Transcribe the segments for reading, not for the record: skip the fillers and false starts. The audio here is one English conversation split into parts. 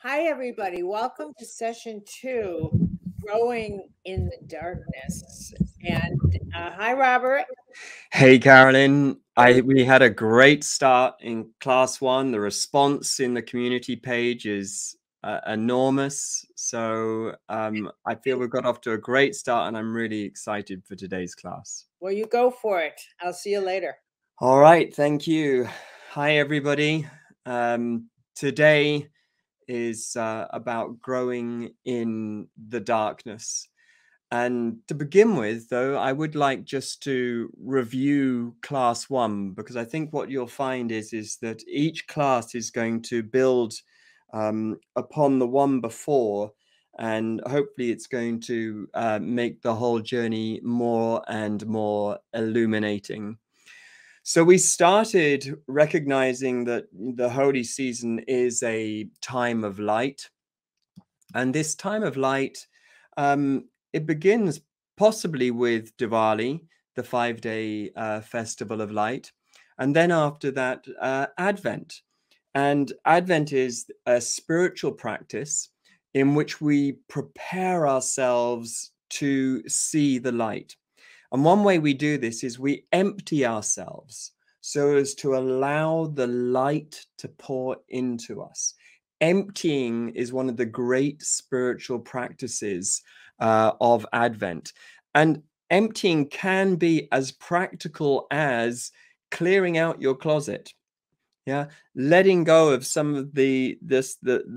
Hi, everybody. Welcome to session 2, Growing in the Darkness. And hi, Robert. Hey, Carolyn. We had a great start in class 1. The response in the community page is enormous. So I feel we've got off to a great start, and I'm really excited for today's class. Well, you go for it. I'll see you later. All right. Thank you. Hi, everybody. Today is about growing in the darkness. And to begin with, though, I would like just to review class 1, because I think what you'll find is that each class is going to build upon the one before, and hopefully it's going to make the whole journey more and more illuminating. So we started recognizing that the holy season is a time of light. And this time of light, it begins possibly with Diwali, the 5-day festival of light. And then after that, Advent. And Advent is a spiritual practice in which we prepare ourselves to see the light. And one way we do this is we empty ourselves so as to allow the light to pour into us. Emptying is one of the great spiritual practices of Advent. And emptying can be as practical as clearing out your closet. Yeah, letting go of some of the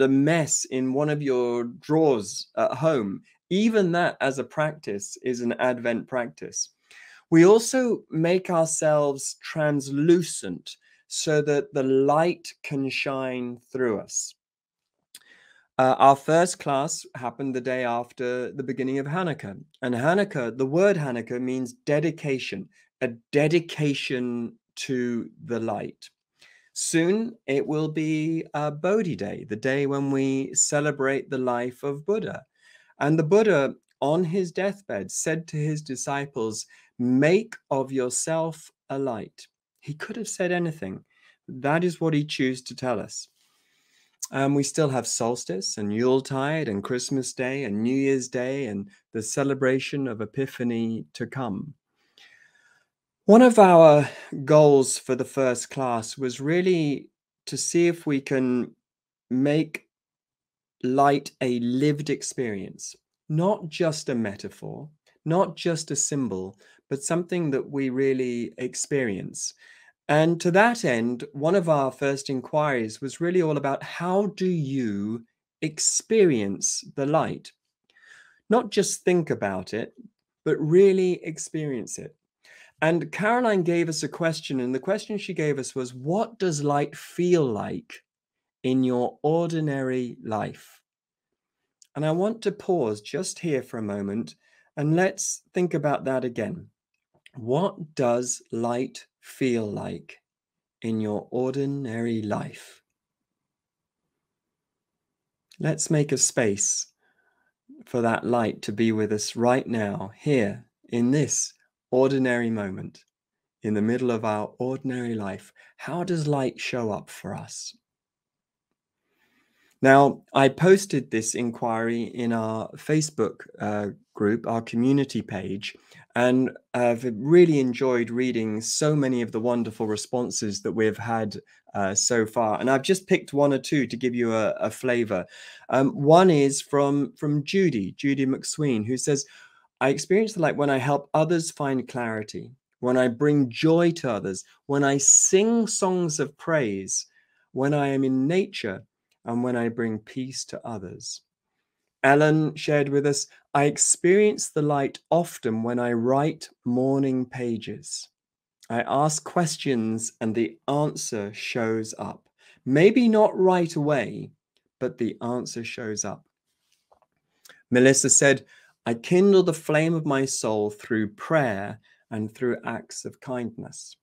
mess in one of your drawers at home. Even that as a practice is an Advent practice. We also make ourselves translucent so that the light can shine through us. Our first class happened the day after the beginning of Hanukkah. And Hanukkah, the word Hanukkah means dedication, a dedication to the light. Soon it will be Bodhi Day, the day when we celebrate the life of Buddha. And the Buddha, on his deathbed, said to his disciples, "Make of yourself a light." He could have said anything. That is what he chose to tell us. We still have solstice and Yuletide and Christmas Day and New Year's Day and the celebration of Epiphany to come. One of our goals for the first class was really to see if we can make light a lived experience, not just a metaphor, not just a symbol, but something that we really experience. And to that end, one of our first inquiries was really all about how do you experience the light? Not just think about it, but really experience it. And Caroline gave us a question, and the question she gave us was, what does light feel like in your ordinary life? And I want to pause just here for a moment, and let's think about that again. What does light feel like in your ordinary life? Let's make a space for that light to be with us right now, here, in this ordinary moment. In the middle of our ordinary life, how does light show up for us? Now, I posted this inquiry in our Facebook group, our community page, and I've really enjoyed reading so many of the wonderful responses that we've had so far. And I've just picked one or two to give you a flavor. One is from Judy McSween, who says, "I experience the light when I help others find clarity, when I bring joy to others, when I sing songs of praise, when I am in nature, and when I bring peace to others." Ellen shared with us, "I experience the light often when I write morning pages. I ask questions and the answer shows up. Maybe not right away, but the answer shows up." Melissa said, "I kindle the flame of my soul through prayer and through acts of kindness."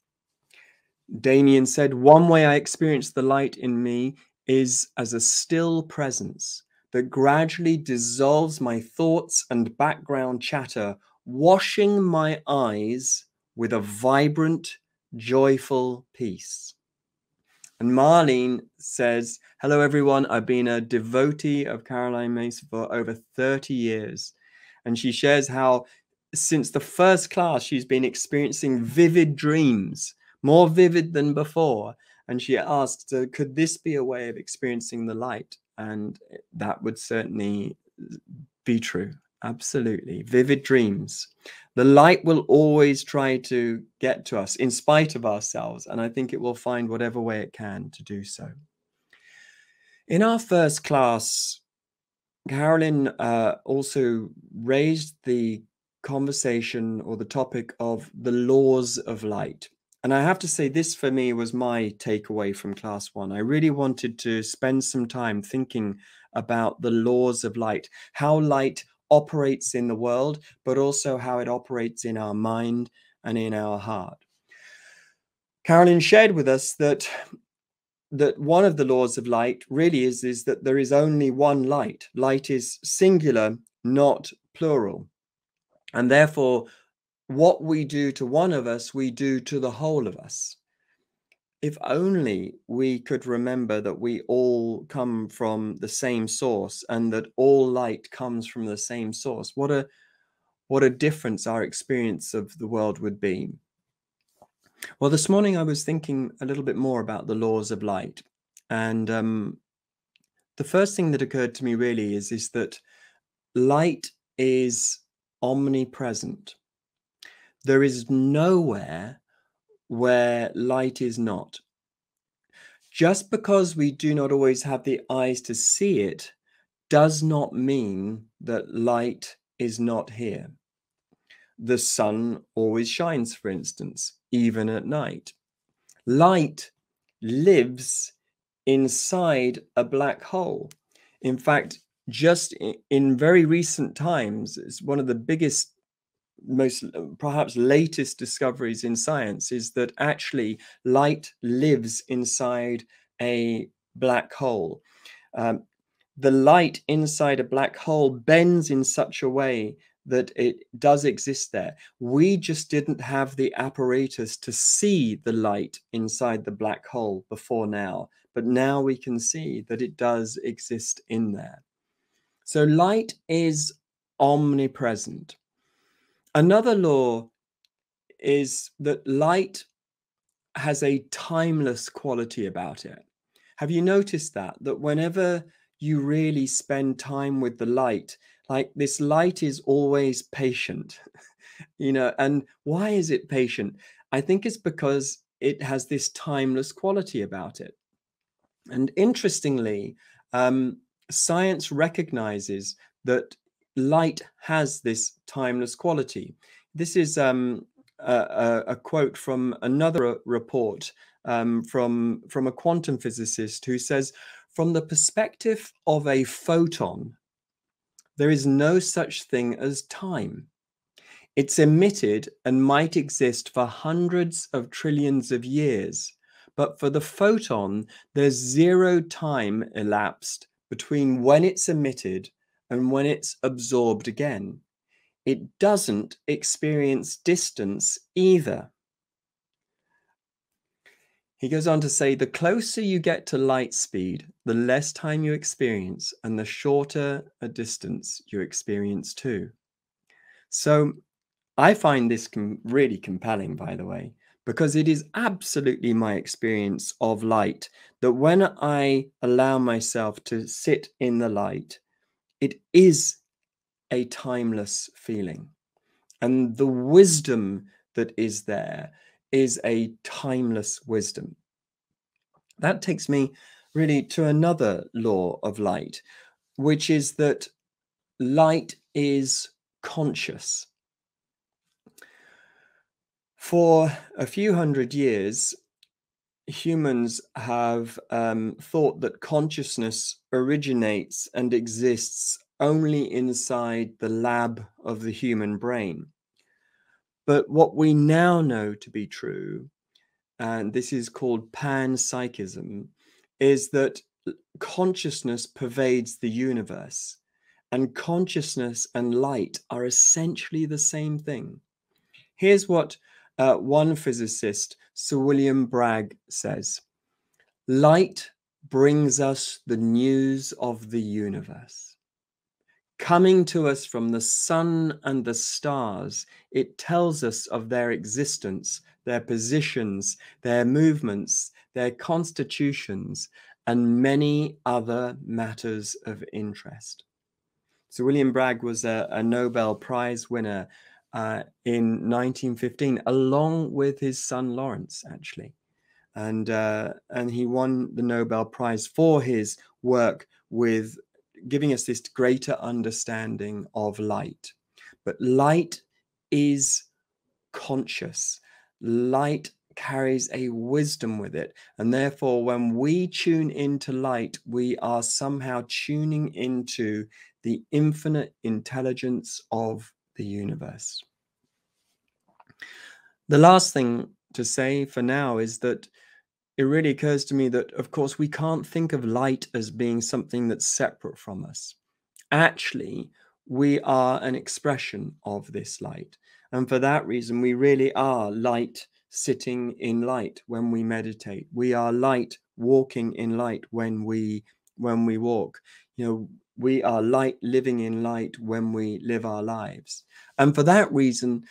Damien said, "One way I experience the light in me is as a still presence that gradually dissolves my thoughts and background chatter, washing my eyes with a vibrant, joyful peace." And Marlene says, hello, everyone. I've been a devotee of Caroline Myss for over 30 years. And she shares how since the first class, she's been experiencing vivid dreams, more vivid than before. And she asked, could this be a way of experiencing the light? And that would certainly be true. Absolutely. Vivid dreams. The light will always try to get to us in spite of ourselves. And I think it will find whatever way it can to do so. In our first class, Carolyn also raised the conversation or the topic of the laws of light. And I have to say, this for me was my takeaway from class 1. I really wanted to spend some time thinking about the laws of light, how light operates in the world, but also how it operates in our mind and in our heart. Carolyn shared with us that one of the laws of light really is that there is only one light. Light is singular, not plural. And therefore, what we do to one of us, we do to the whole of us. If only we could remember that we all come from the same source and that all light comes from the same source, what a difference our experience of the world would be. Well, this morning I was thinking a little bit more about the laws of light. And the first thing that occurred to me really is that light is omnipresent. There is nowhere where light is not. Just because we do not always have the eyes to see it does not mean that light is not here. The sun always shines, for instance, even at night. Light lives inside a black hole. In fact, just in very recent times, it's one of the biggest, most perhaps latest discoveries in science is that actually light lives inside a black hole. The light inside a black hole bends in such a way that it does exist there. We just didn't have the apparatus to see the light inside the black hole before now, but now we can see that it does exist in there. So light is omnipresent. Another law is that light has a timeless quality about it. Have you noticed that whenever you really spend time with the light, like this light is always patient, you know, and why is it patient? I think it's because it has this timeless quality about it. And interestingly, science recognizes that light has this timeless quality. This is a quote from another report from a quantum physicist who says, from the perspective of a photon, there is no such thing as time. It's emitted and might exist for hundreds of trillions of years. But for the photon, there's zero time elapsed between when it's emitted and when it's absorbed again. It doesn't experience distance either. He goes on to say, the closer you get to light speed, the less time you experience, and the shorter a distance you experience too. So I find this really compelling, by the way, because it is absolutely my experience of light that when I allow myself to sit in the light, it is a timeless feeling. And the wisdom that is there is a timeless wisdom. That takes me really to another law of light, which is that light is conscious. For a few hundred years, humans have thought that consciousness originates and exists only inside the lab of the human brain. But what we now know to be true, and this is called panpsychism, is that consciousness pervades the universe, and consciousness and light are essentially the same thing. Here's what one physicist, Sir William Bragg, says. Light brings us the news of the universe. Coming to us from the sun and the stars, it tells us of their existence, their positions, their movements, their constitutions, and many other matters of interest. So William Bragg was a Nobel Prize winner in 1915, along with his son Lawrence, actually. And he won the Nobel Prize for his work with giving us this greater understanding of light. But light is conscious. Light carries a wisdom with it. And therefore, when we tune into light, we are somehow tuning into the infinite intelligence of the universe. The last thing to say for now is that it really occurs to me that, of course, we can't think of light as being something that's separate from us. Actually, we are an expression of this light. And for that reason, we really are light sitting in light when we meditate. We are light walking in light when we walk. You know, we are light living in light when we live our lives. And for that reason,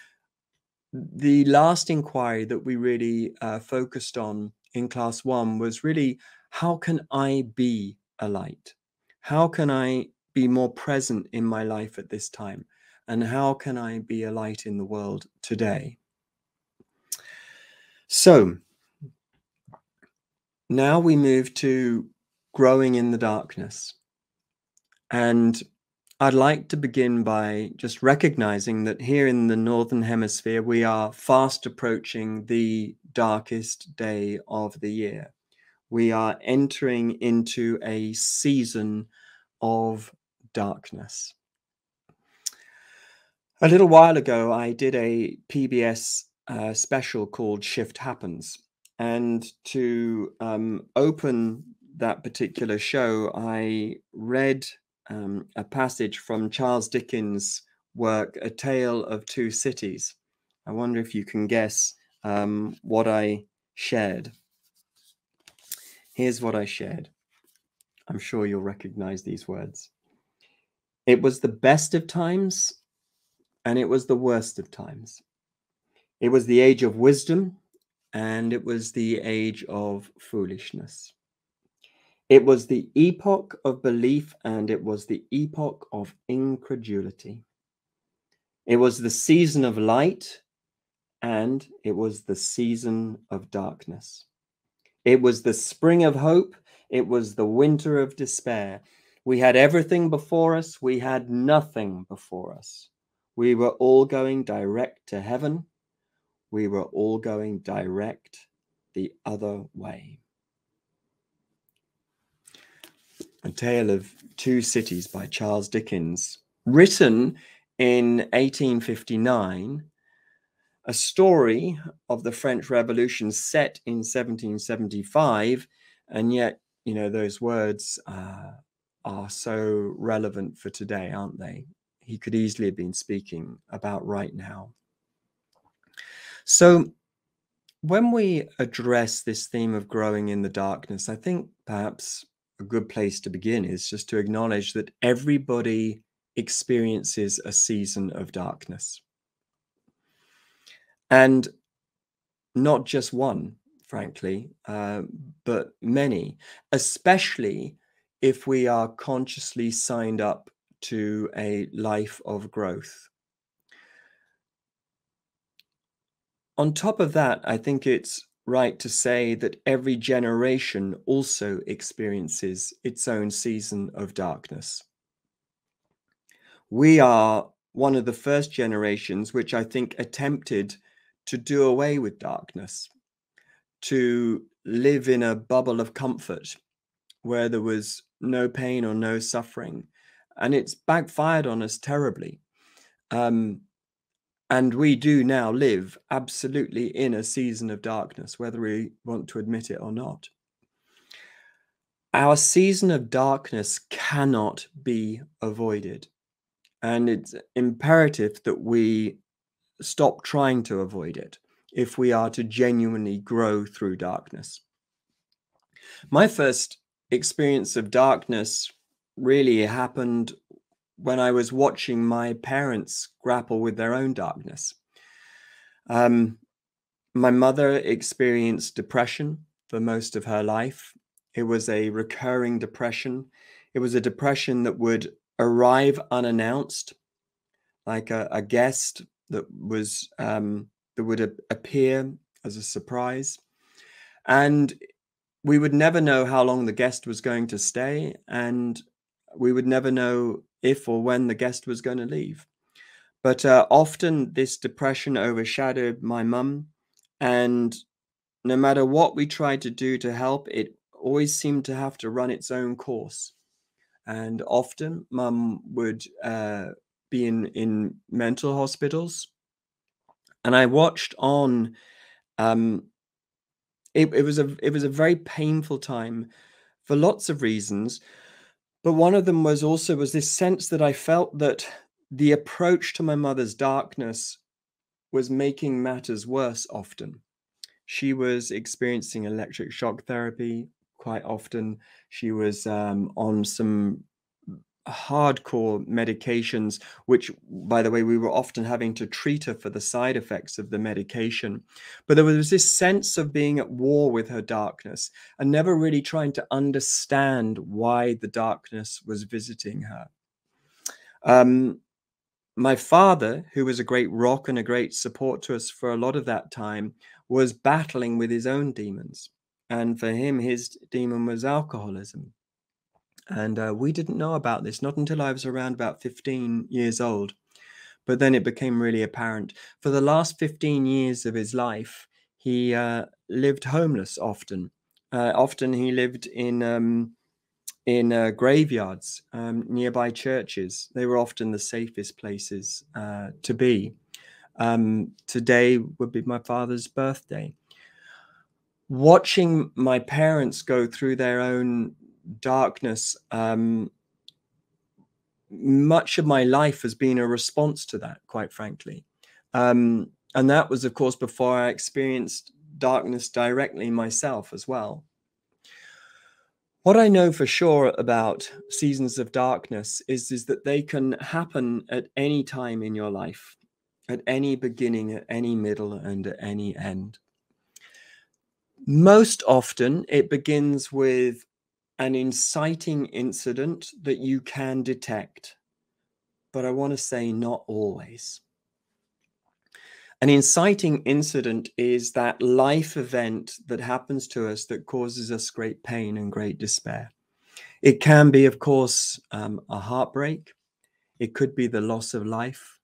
the last inquiry that we really focused on in class 1 was really, how can I be a light? How can I be more present in my life at this time? And how can I be a light in the world today? So now we move to growing in the darkness. And I'd like to begin by just recognizing that here in the Northern Hemisphere, we are fast approaching the darkest day of the year. We are entering into a season of darkness. A little while ago, I did a PBS special called Shift Happens. And to open that particular show, I read a passage from Charles Dickens' work, A Tale of Two Cities. I wonder if you can guess what I shared. Here's what I shared. I'm sure you'll recognize these words. It was the best of times, and it was the worst of times. It was the age of wisdom, and it was the age of foolishness. It was the epoch of belief, and it was the epoch of incredulity. It was the season of light, and it was the season of darkness. It was the spring of hope. It was the winter of despair. We had everything before us. We had nothing before us. We were all going direct to heaven. We were all going direct the other way. A Tale of Two Cities by Charles Dickens, written in 1859, a story of the French Revolution set in 1775, and yet, you know, those words are so relevant for today, aren't they? He could easily have been speaking about right now. So when we address this theme of growing in the darkness, I think perhaps a good place to begin is just to acknowledge that everybody experiences a season of darkness. And not just one, frankly, but many, especially if we are consciously signed up to a life of growth. On top of that, I think it's right to say that every generation also experiences its own season of darkness. We are one of the first generations which I think attempted to do away with darkness, to live in a bubble of comfort where there was no pain or no suffering. And it's backfired on us terribly. And we do now live absolutely in a season of darkness, whether we want to admit it or not. Our season of darkness cannot be avoided. And it's imperative that we stop trying to avoid it if we are to genuinely grow through darkness. My first experience of darkness really happened when I was watching my parents grapple with their own darkness. My mother experienced depression for most of her life. It was a recurring depression. It was a depression that would arrive unannounced, like a guest that was that would appear as a surprise, and we would never know how long the guest was going to stay, and we would never know if or when the guest was going to leave. But often this depression overshadowed my mum, and no matter what we tried to do to help, it always seemed to have to run its own course. And often mum would be in mental hospitals. And I watched on. It was a very painful time for lots of reasons. But one of them was this sense that I felt that the approach to my mother's darkness was making matters worse often. She was experiencing electric shock therapy quite often. She was on some hardcore medications, which, by the way, we were often having to treat her for the side effects of the medication. But there was this sense of being at war with her darkness and never really trying to understand why the darkness was visiting her. My father, who was a great rock and a great support to us for a lot of that time, was battling with his own demons. And for him, his demon was alcoholism. And we didn't know about this, not until I was around about 15 years old. But then it became really apparent. For the last 15 years of his life, he lived homeless often. Often he lived in graveyards, nearby churches. They were often the safest places to be. Today would be my father's birthday. Watching my parents go through their own darkness, much of my life has been a response to that, quite frankly. And that was, of course, before I experienced darkness directly myself as well. What I know for sure about seasons of darkness is that they can happen at any time in your life, at any beginning, at any middle, and at any end. Most often, it begins with an inciting incident that you can detect. But I want to say not always. An inciting incident is that life event that happens to us that causes us great pain and great despair. It can be, of course, a heartbreak. It could be the loss of life.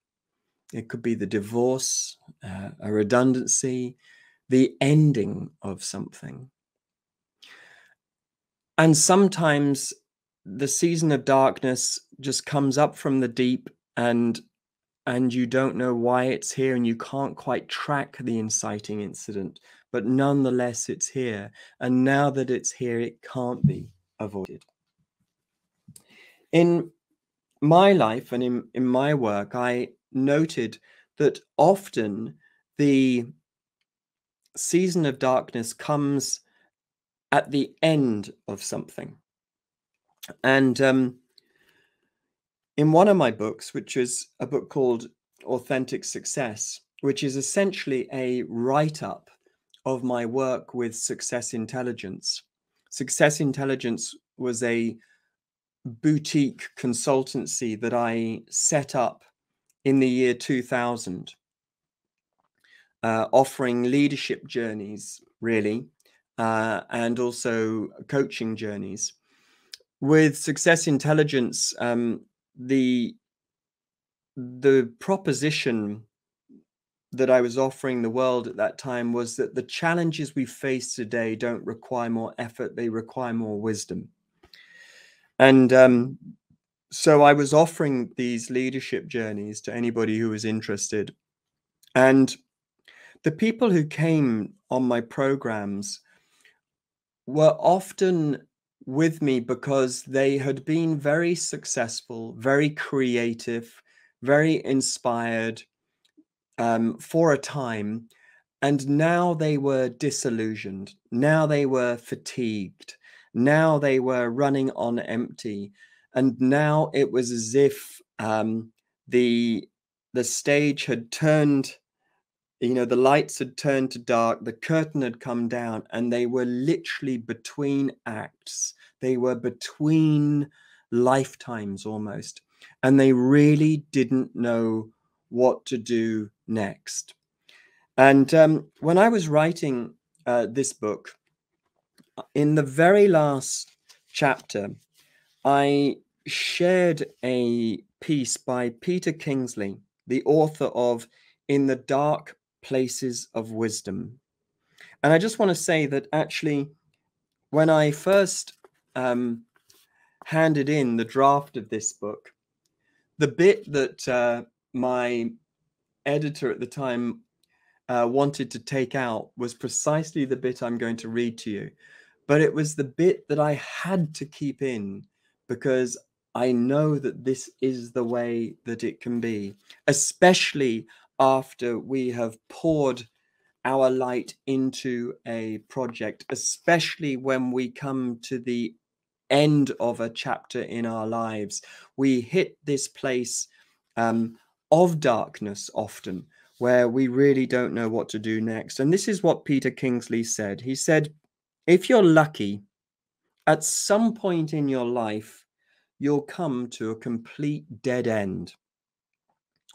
It could be the divorce, a redundancy, the ending of something. And sometimes the season of darkness just comes up from the deep, and you don't know why it's here, and you can't quite track the inciting incident, but nonetheless it's here. And now that it's here, it can't be avoided. In my life and in my work, I noted that often the season of darkness comes at the end of something. And in one of my books, which is a book called Authentic Success, which is essentially a write-up of my work with Success Intelligence. Success Intelligence was a boutique consultancy that I set up in the year 2000, offering leadership journeys, really, and also coaching journeys. With Success Intelligence, the proposition that I was offering the world at that time was that the challenges we face today don't require more effort, they require more wisdom. And so I was offering these leadership journeys to anybody who was interested. And the people who came on my programs were often with me because they had been very successful, very creative, very inspired for a time. And now they were disillusioned. Now they were fatigued. Now they were running on empty. And now it was as if the stage had turned, the lights had turned to dark, the curtain had come down, and they were literally between acts. They were between lifetimes almost. And they really didn't know what to do next. And when I was writing this book, in the very last chapter, I shared a piece by Peter Kingsley, the author of In the Dark Places of Wisdom. And I just want to say that actually, when I first handed in the draft of this book, the bit that my editor at the time wanted to take out was precisely the bit I'm going to read to you. But it was the bit that I had to keep in because I know that this is the way that it can be, especially after we have poured our light into a project, especially when we come to the end of a chapter in our lives. We hit this place of darkness often, where we really don't know what to do next. And this is what Peter Kingsley said. He said, if you're lucky, at some point in your life, you'll come to a complete dead end.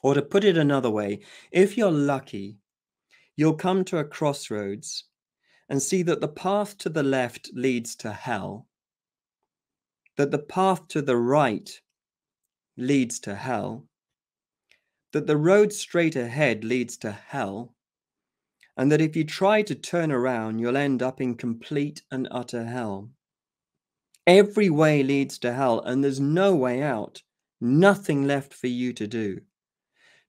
Or to put it another way, if you're lucky, you'll come to a crossroads and see that the path to the left leads to hell, that the path to the right leads to hell, that the road straight ahead leads to hell, and that if you try to turn around, you'll end up in complete and utter hell. Every way leads to hell, and there's no way out, nothing left for you to do.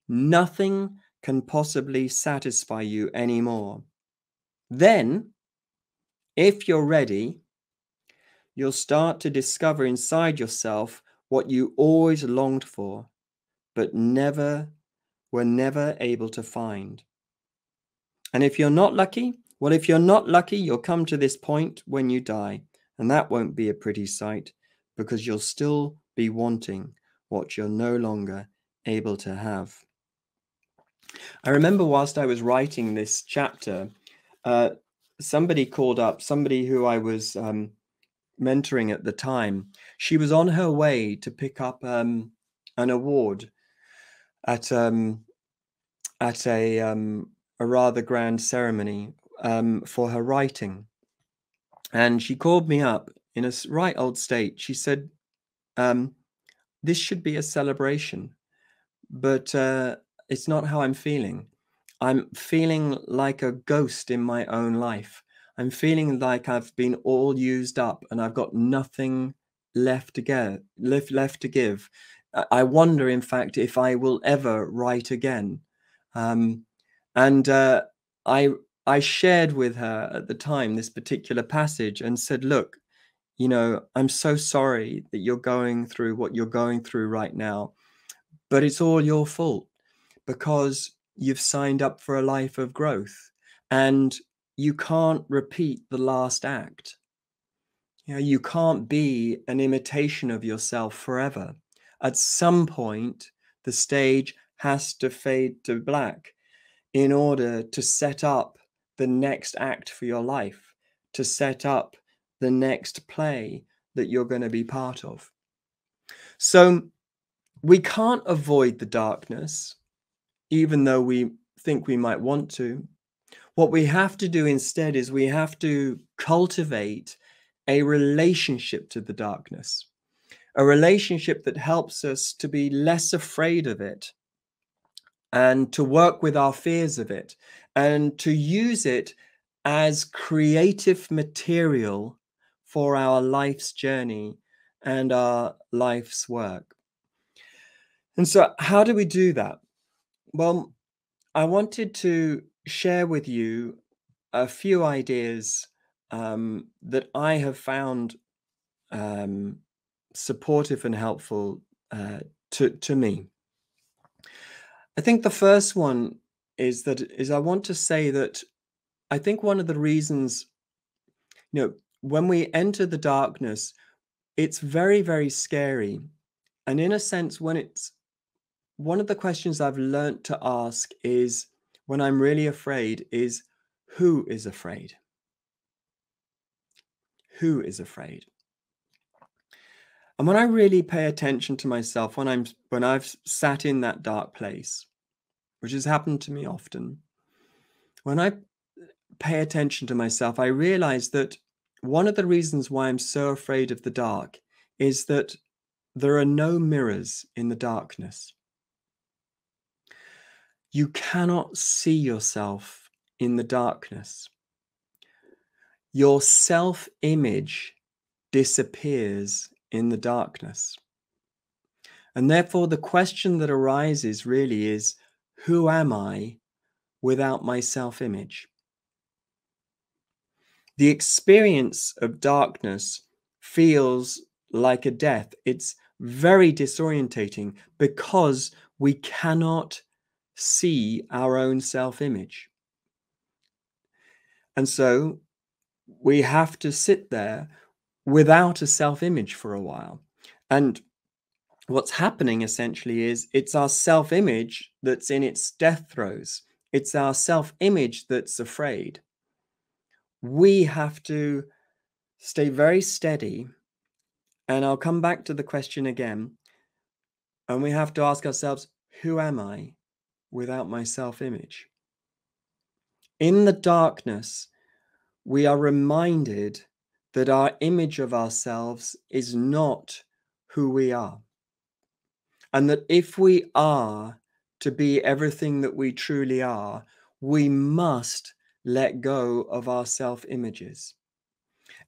Nothing can possibly satisfy you anymore. Then, if you're ready, you'll start to discover inside yourself what you always longed for, but were never able to find. And if you're not lucky, well, if you're not lucky, you'll come to this point when you die. And that won't be a pretty sight because you'll still be wanting what you're no longer able to have. I remember whilst I was writing this chapter, somebody called up, somebody who I was mentoring at the time. She was on her way to pick up an award at a rather grand ceremony for her writing. And she called me up in a right old state. She said, this should be a celebration, but it's not how I'm feeling. I'm feeling like a ghost in my own life. I'm feeling like I've been all used up and I've got nothing left to give. I wonder, in fact, if I will ever write again. And I shared with her at the time this particular passage and said, look, I'm so sorry that you're going through what you're going through right now, but it's all your fault because you've signed up for a life of growth and you can't repeat the last act. You can't be an imitation of yourself forever. At some point, the stage has to fade to black in order to set up the next act for your life, to set up the next play that you're going to be part of. So we can't avoid the darkness, even though we think we might want to. What we have to do instead is we have to cultivate a relationship to the darkness, a relationship that helps us to be less afraid of it and to work with our fears of it and to use it as creative material for our life's journey and our life's work. And so how do we do that? Well, I wanted to share with you a few ideas that I have found supportive and helpful to me. I think the first one is I want to say that I think one of the reasons, when we enter the darkness, it's very, very scary. And in a sense, when it's one of the questions I've learnt to ask is, when I'm really afraid, is who is afraid? Who is afraid? And when I really pay attention to myself, when I've sat in that dark place, which has happened to me often, when I pay attention to myself, I realize that one of the reasons why I'm so afraid of the dark is that there are no mirrors in the darkness. You cannot see yourself in the darkness. Your self-image disappears in the darkness. And therefore, the question that arises really is, who am I without my self-image? The experience of darkness feels like a death. It's very disorientating because we cannot see our own self-image. And so we have to sit there without a self-image for a while. And what's happening essentially is it's our self-image that's in its death throes. It's our self-image that's afraid. We have to stay very steady. And I'll come back to the question again. And we have to ask ourselves, who am I without my self-image? In the darkness, we are reminded that our image of ourselves is not who we are. And that if we are to be everything that we truly are, we must let go of our self-images.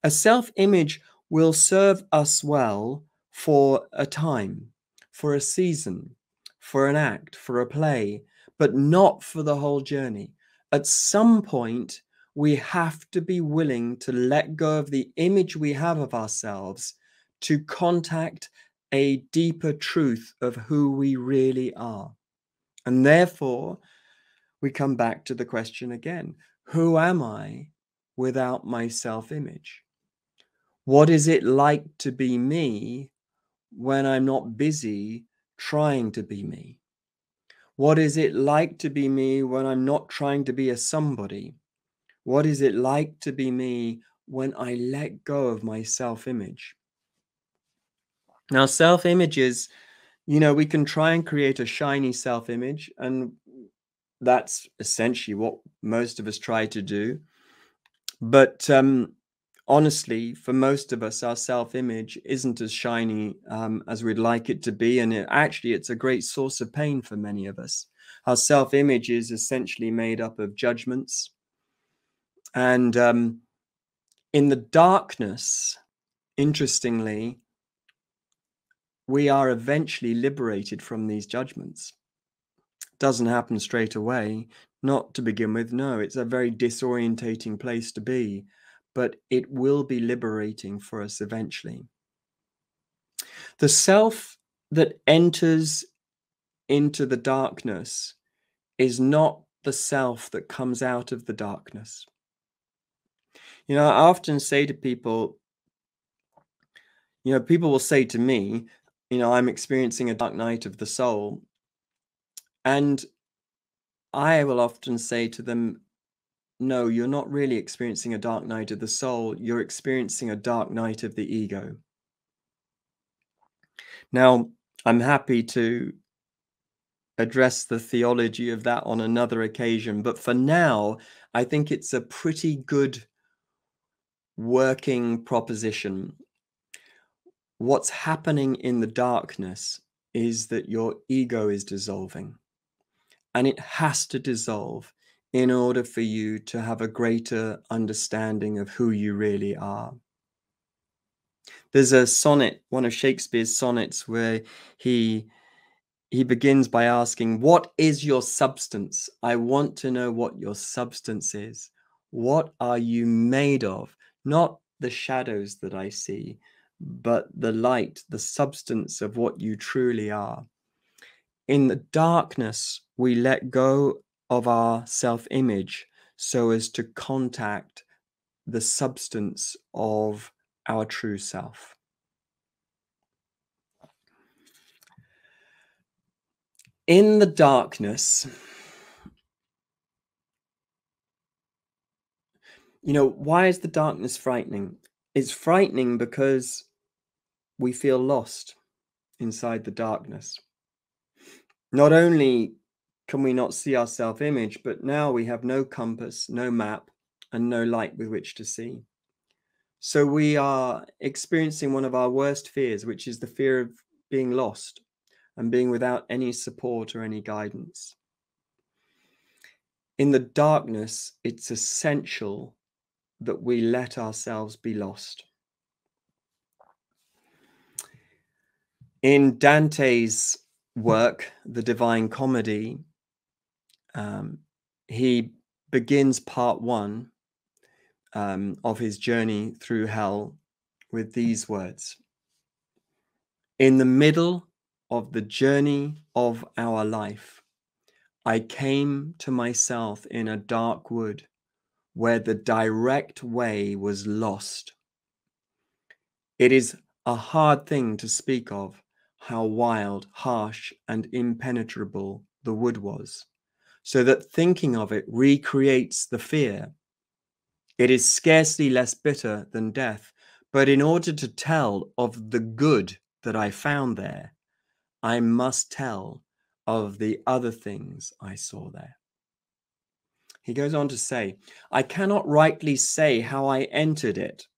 A self-image will serve us well for a time, for a season, for an act, for a play, but not for the whole journey. At some point, we have to be willing to let go of the image we have of ourselves to contact a deeper truth of who we really are. And therefore, we come back to the question again, who am I without my self-image? What is it like to be me when I'm not busy trying to be me? What is it like to be me when I'm not trying to be a somebody? What is it like to be me when I let go of my self-image? Now, self-images, we can try and create a shiny self-image, and that's essentially what most of us try to do. But honestly, for most of us, our self-image isn't as shiny as we'd like it to be. And it's a great source of pain for many of us. Our self-image is essentially made up of judgments. And in the darkness, interestingly, we are eventually liberated from these judgments. It doesn't happen straight away, not to begin with. No, it's a very disorientating place to be, but it will be liberating for us eventually. The self that enters into the darkness is not the self that comes out of the darkness. I often say to people, people will say to me, I'm experiencing a dark night of the soul. And I will often say to them, no, you're not really experiencing a dark night of the soul. You're experiencing a dark night of the ego. Now, I'm happy to address the theology of that on another occasion, but for now, I think it's a pretty good working proposition. What's happening in the darkness is that your ego is dissolving, and it has to dissolve in order for you to have a greater understanding of who you really are. There's a sonnet, one of Shakespeare's sonnets, where he begins by asking, what is your substance? I want to know what your substance is. What are you made of? Not the shadows that I see, but the light, the substance of what you truly are. In the darkness, we let go of our self-image so as to contact the substance of our true self. In the darkness, why is the darkness frightening? It's frightening because we feel lost inside the darkness. Not only can we not see our self-image, but now we have no compass, no map, and no light with which to see. So we are experiencing one of our worst fears, which is the fear of being lost and being without any support or any guidance. In the darkness, it's essential that we let ourselves be lost. In Dante's work, The Divine Comedy, he begins part 1 of his journey through hell with these words: "In the middle of the journey of our life, I came to myself in a dark wood where the direct way was lost. It is a hard thing to speak of how wild, harsh, and impenetrable the wood was, so that thinking of it recreates the fear. It is scarcely less bitter than death, but in order to tell of the good that I found there, I must tell of the other things I saw there." He goes on to say, "I cannot rightly say how I entered it."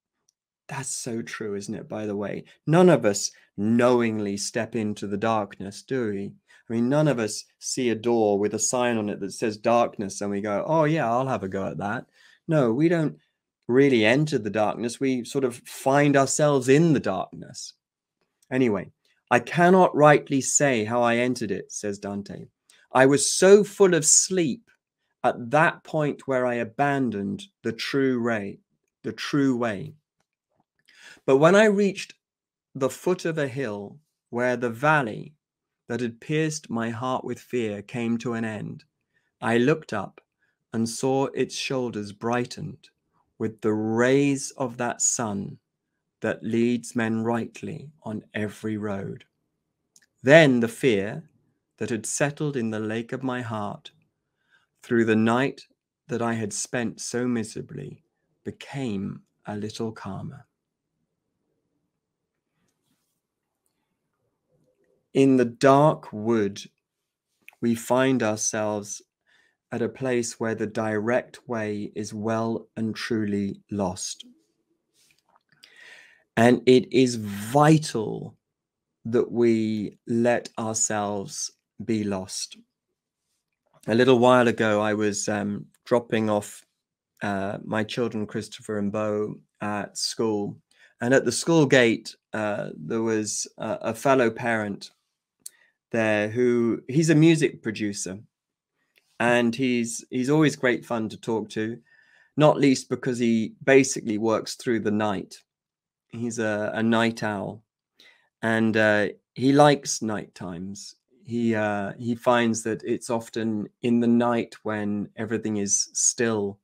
That's so true, isn't it, by the way? None of us knowingly step into the darkness, do we? I mean, none of us see a door with a sign on it that says darkness and we go, oh yeah, I'll have a go at that. No, we don't really enter the darkness. We sort of find ourselves in the darkness. Anyway, "I cannot rightly say how I entered it," says Dante. "I was so full of sleep at that point where I abandoned the true way. But when I reached the foot of a hill where the valley that had pierced my heart with fear came to an end, I looked up and saw its shoulders brightened with the rays of that sun that leads men rightly on every road. Then the fear that had settled in the lake of my heart through the night that I had spent so miserably became a little calmer." In the dark wood, we find ourselves at a place where the direct way is well and truly lost. And it is vital that we let ourselves be lost. A little while ago, I was dropping off my children, Christopher and Beau, at school. And at the school gate, there was a fellow parent there he's a music producer. And he's always great fun to talk to, not least because he basically works through the night. He's a night owl, and he likes night times. He finds that it's often in the night when everything is still,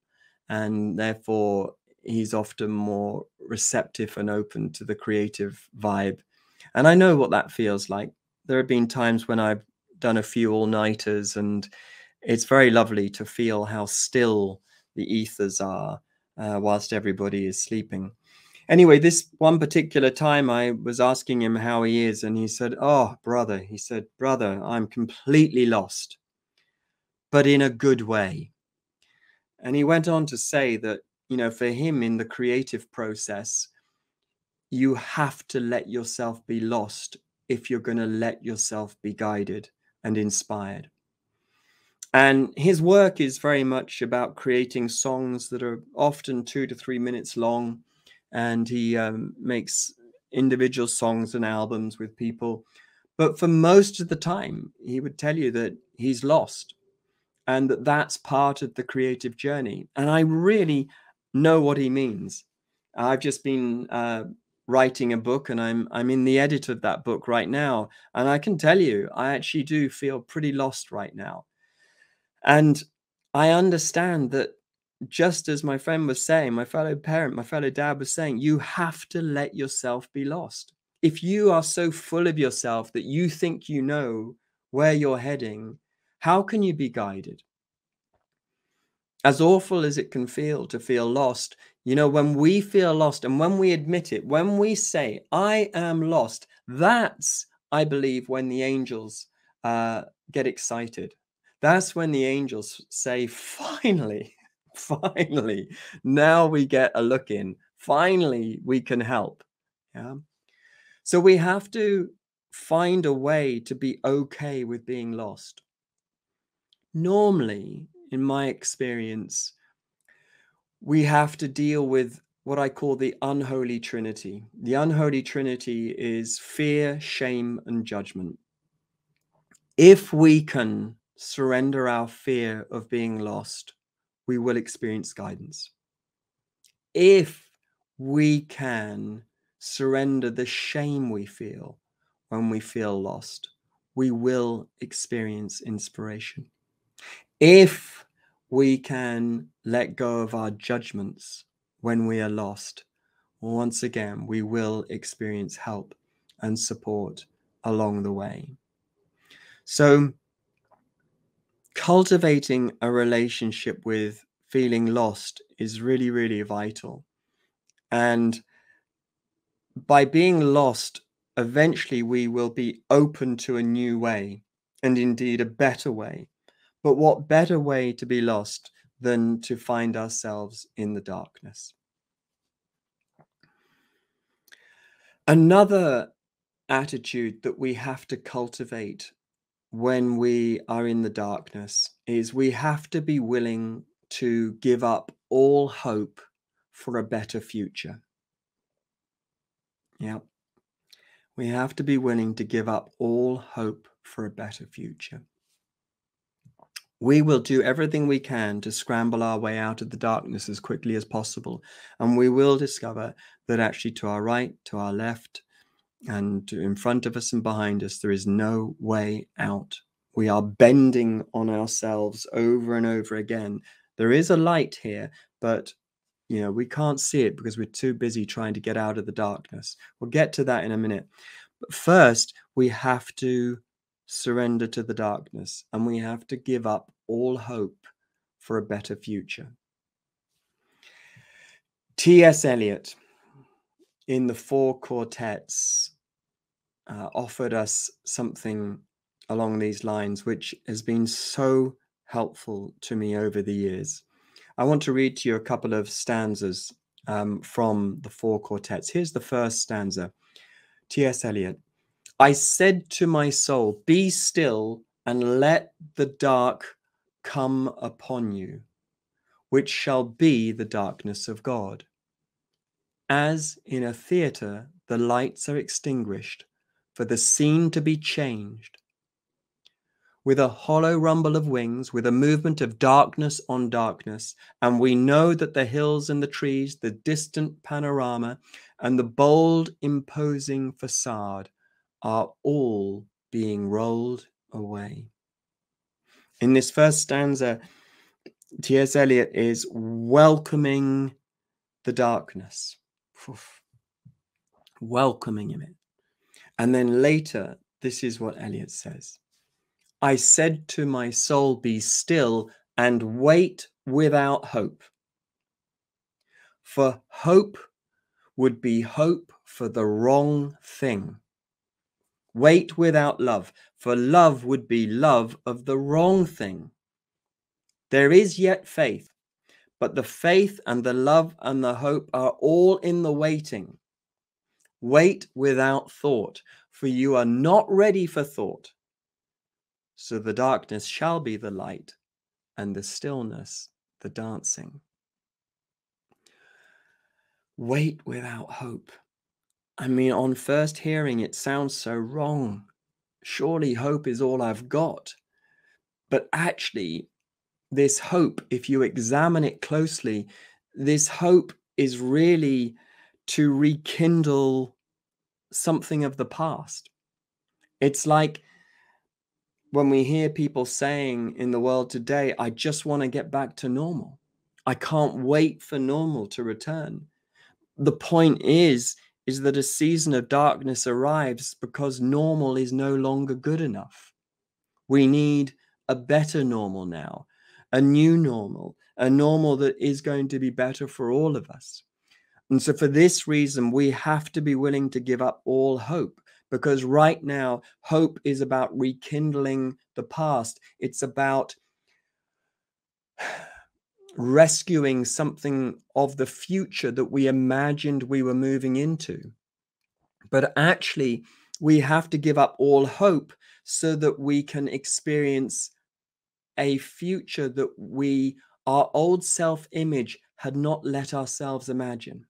and therefore he's often more receptive and open to the creative vibe. And I know what that feels like. There have been times when I've done a few all-nighters, and it's very lovely to feel how still the ethers are whilst everybody is sleeping. Anyway, this one particular time I was asking him how he is, and he said, "Oh, brother," he said, "brother, I'm completely lost, but in a good way." And he went on to say that, for him in the creative process, you have to let yourself be lost if you're going to let yourself be guided and inspired. And his work is very much about creating songs that are often 2 to 3 minutes long. And he makes individual songs and albums with people. But for most of the time, he would tell you that he's lost and that that's part of the creative journey. And I really know what he means. I've just been writing a book, and I'm in the edit of that book right now. And I can tell you, I actually do feel pretty lost right now. And I understand that just as my friend was saying, my fellow parent, my fellow dad was saying, you have to let yourself be lost. If you are so full of yourself that you think you know where you're heading, how can you be guided? As awful as it can feel to feel lost, you know, when we feel lost and when we admit it, when we say, I am lost, that's, I believe, when the angels get excited. That's when the angels say, finally, finally, now we get a look in. Finally, we can help. Yeah. So we have to find a way to be okay with being lost. Normally, in my experience, we have to deal with what I call the unholy trinity. The unholy trinity is fear, shame, and judgment. If we can surrender our fear of being lost, we will experience guidance. If we can surrender the shame we feel when we feel lost, we will experience inspiration. If we can let go of our judgments when we are lost, once again, we will experience help and support along the way. So, cultivating a relationship with feeling lost is really, really vital. And by being lost, eventually we will be open to a new way, and indeed a better way. But what better way to be lost than to find ourselves in the darkness? Another attitude that we have to cultivate when we are in the darkness is we have to be willing to give up all hope for a better future. Yeah. We have to be willing to give up all hope for a better future. We will do everything we can to scramble our way out of the darkness as quickly as possible. And we will discover that actually to our right, to our left, and in front of us and behind us, there is no way out. We are bending on ourselves over and over again. There is a light here, but you know, we can't see it because we're too busy trying to get out of the darkness. We'll get to that in a minute. But first, we have to surrender to the darkness and we have to give up all hope for a better future. T.S. Eliot, in the Four Quartets, offered us something along these lines, which has been so helpful to me over the years. I want to read to you a couple of stanzas from the Four Quartets. Here's the first stanza. T.S. Eliot: I said to my soul, be still and let the dark come upon you, which shall be the darkness of God. As in a theatre, the lights are extinguished, for the scene to be changed. With a hollow rumble of wings, with a movement of darkness on darkness, and we know that the hills and the trees, the distant panorama, and the bold, imposing facade are all being rolled away. In this first stanza, T.S. Eliot is welcoming the darkness, welcoming it. And then later, this is what Eliot says: I said to my soul, be still and wait without hope. For hope would be hope for the wrong thing. Wait without love, for love would be love of the wrong thing. There is yet faith, but the faith and the love and the hope are all in the waiting. Wait without thought, for you are not ready for thought. So the darkness shall be the light, and the stillness the dancing. Wait without hope. I mean, on first hearing, it sounds so wrong. Surely hope is all I've got. But actually, this hope, if you examine it closely, this hope is really to rekindle something of the past. It's like when we hear people saying in the world today, I just want to get back to normal. I can't wait for normal to return. The point is that a season of darkness arrives because normal is no longer good enough. We need a better normal now, a new normal, a normal that is going to be better for all of us. And so for this reason, we have to be willing to give up all hope, because right now, hope is about rekindling the past. It's about rescuing something of the future that we imagined we were moving into. But actually, we have to give up all hope so that we can experience a future that our old self-image had not let ourselves imagine.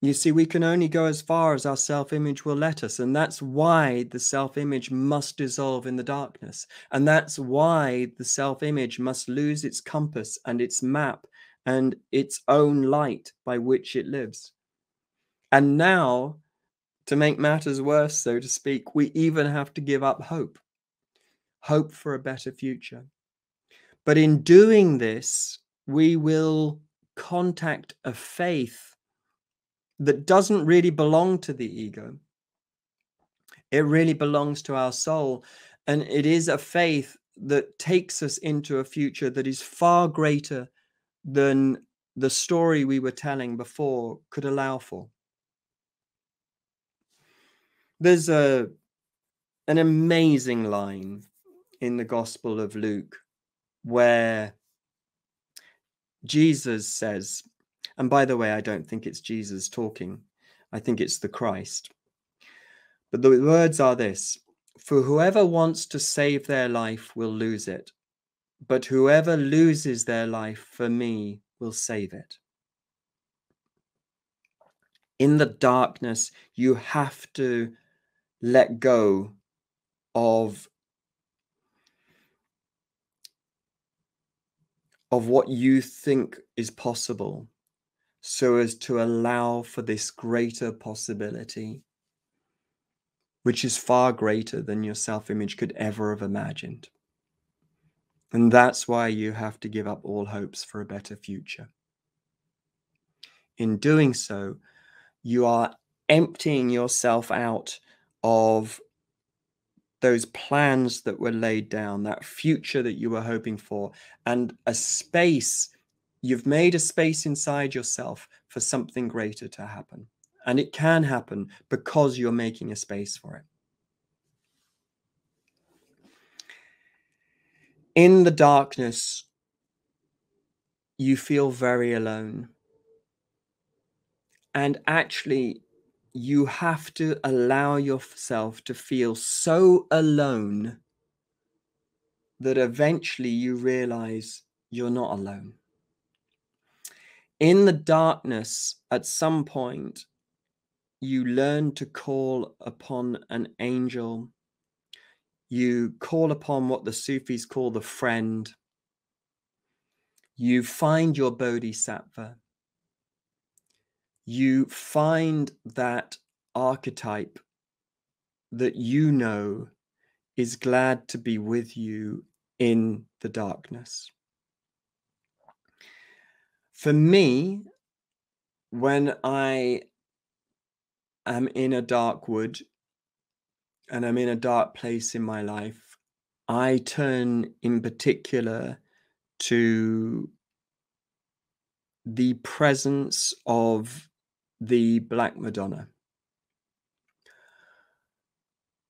You see, we can only go as far as our self-image will let us, and that's why the self-image must dissolve in the darkness. And that's why the self-image must lose its compass and its map and its own light by which it lives. And now, to make matters worse, so to speak, we even have to give up hope. Hope for a better future. But in doing this, we will contact a faith that doesn't really belong to the ego. It really belongs to our soul. And it is a faith that takes us into a future that is far greater than the story we were telling before could allow for. There's an amazing line in the Gospel of Luke where Jesus says, and by the way, I don't think it's Jesus talking. I think it's the Christ. But the words are this: for whoever wants to save their life will lose it, but whoever loses their life for me will save it. In the darkness, you have to let go of what you think is possible, so as to allow for this greater possibility, which is far greater than your self-image could ever have imagined. And that's why you have to give up all hopes for a better future. In doing so, you are emptying yourself out of those plans that were laid down, that future that you were hoping for, and a space. You've made a space inside yourself for something greater to happen. And it can happen because you're making a space for it. In the darkness, you feel very alone. And actually, you have to allow yourself to feel so alone that eventually you realize you're not alone. In the darkness, at some point, you learn to call upon an angel. You call upon what the Sufis call the friend. You find your bodhisattva. You find that archetype that you know is glad to be with you in the darkness. For me, when I am in a dark wood and I'm in a dark place in my life, I turn in particular to the presence of the Black Madonna.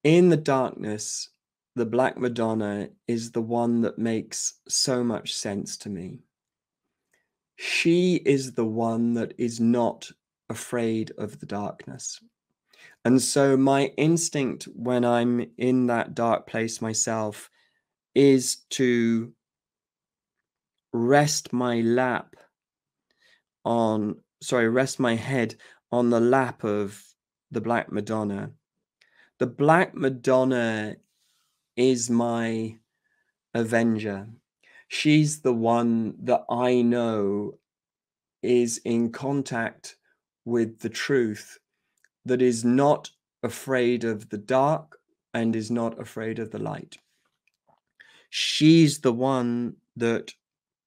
In the darkness, the Black Madonna is the one that makes so much sense to me. She is the one that is not afraid of the darkness. And so my instinct when I'm in that dark place myself is to rest my head on the lap of the Black Madonna. The Black Madonna is my avenger. She's the one that I know is in contact with the truth, that is not afraid of the dark and is not afraid of the light. She's the one that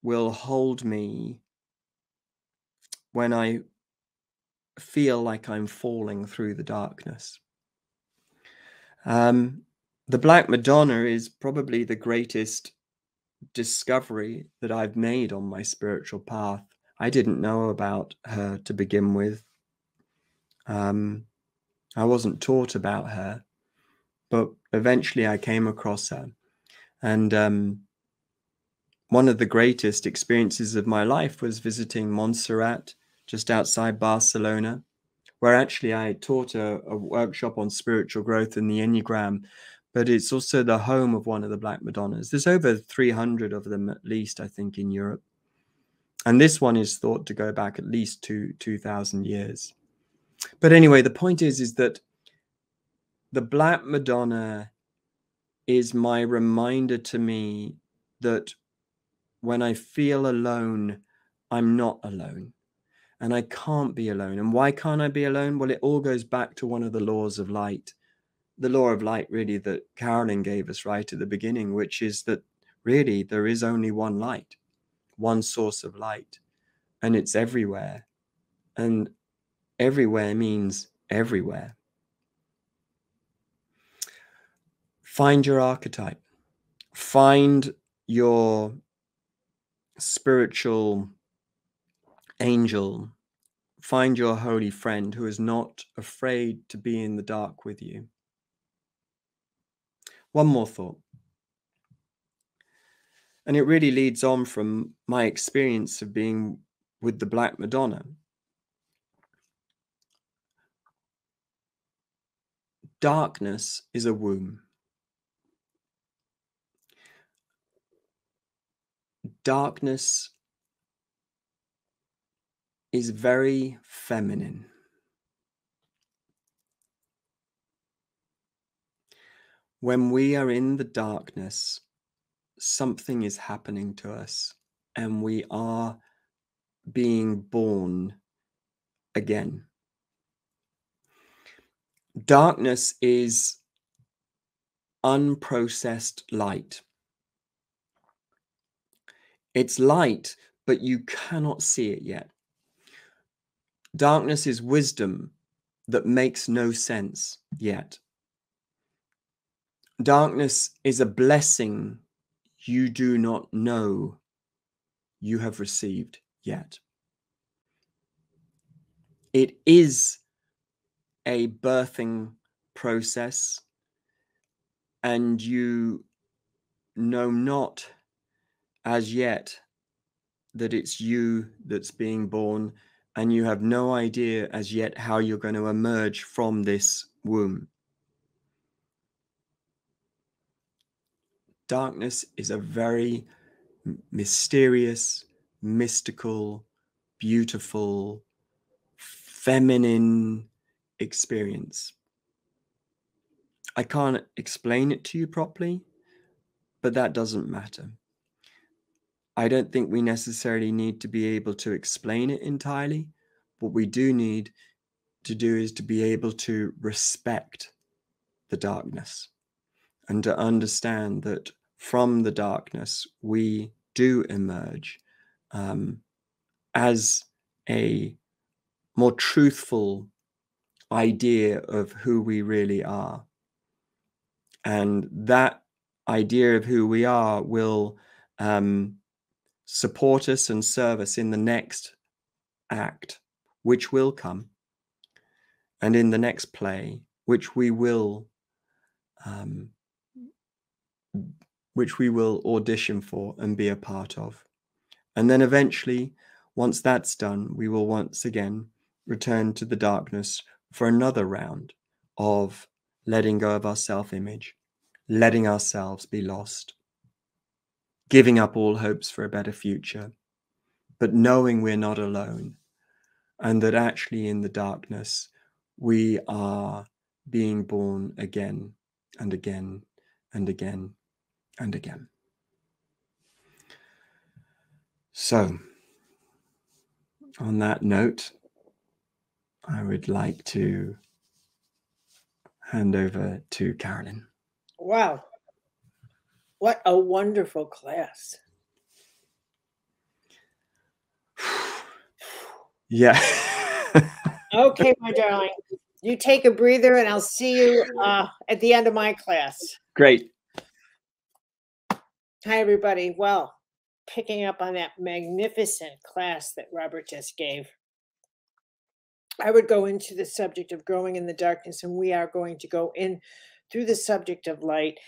will hold me when I feel like I'm falling through the darkness. The Black Madonna is probably the greatest discovery that I've made on my spiritual path. I didn't know about her to begin with. I wasn't taught about her, but eventually I came across her. And one of the greatest experiences of my life was visiting Montserrat, just outside Barcelona, where actually I taught a workshop on spiritual growth in the Enneagram, but it's also the home of one of the Black Madonnas. There's over 300 of them, at least, I think, in Europe. And this one is thought to go back at least 2,000 years. But anyway, the point is that the Black Madonna is my reminder to me that when I feel alone, I'm not alone. And I can't be alone. And why can't I be alone? Well, it all goes back to one of the laws of light. The law of light, really, that Carl Jung gave us right at the beginning, which is that really there is only one light, one source of light, and it's everywhere. And everywhere means everywhere. Find your archetype. Find your spiritual angel. Find your holy friend who is not afraid to be in the dark with you. One more thought. And it really leads on from my experience of being with the Black Madonna. Darkness is a womb. Darkness is very feminine. When we are in the darkness, something is happening to us and we are being born again. Darkness is unprocessed light. It's light, but you cannot see it yet. Darkness is wisdom that makes no sense yet. Darkness is a blessing you do not know you have received yet. It is a birthing process, and you know not as yet that it's you that's being born, and you have no idea as yet how you're going to emerge from this womb. Darkness is a very mysterious, mystical, beautiful, feminine experience. I can't explain it to you properly, but that doesn't matter. I don't think we necessarily need to be able to explain it entirely. What we do need to do is to be able to respect the darkness and to understand that from the darkness we do emerge as a more truthful idea of who we really are. And that idea of who we are will support us and serve us in the next act, which will come, and in the next play, which we will audition for and be a part of. And then eventually, once that's done, we will once again return to the darkness for another round of letting go of our self-image, letting ourselves be lost, giving up all hopes for a better future, but knowing we're not alone, and that actually in the darkness, we are being born again and again and again and again. So, on that note, I would like to hand over to Carolyn. Wow. What a wonderful class. Yeah. Okay, my darling. You take a breather and I'll see you at the end of my class. Great. Hi, everybody. Well, picking up on that magnificent class that Robert just gave, I would go into the subject of growing in the darkness, and we are going to go in through the subject of light.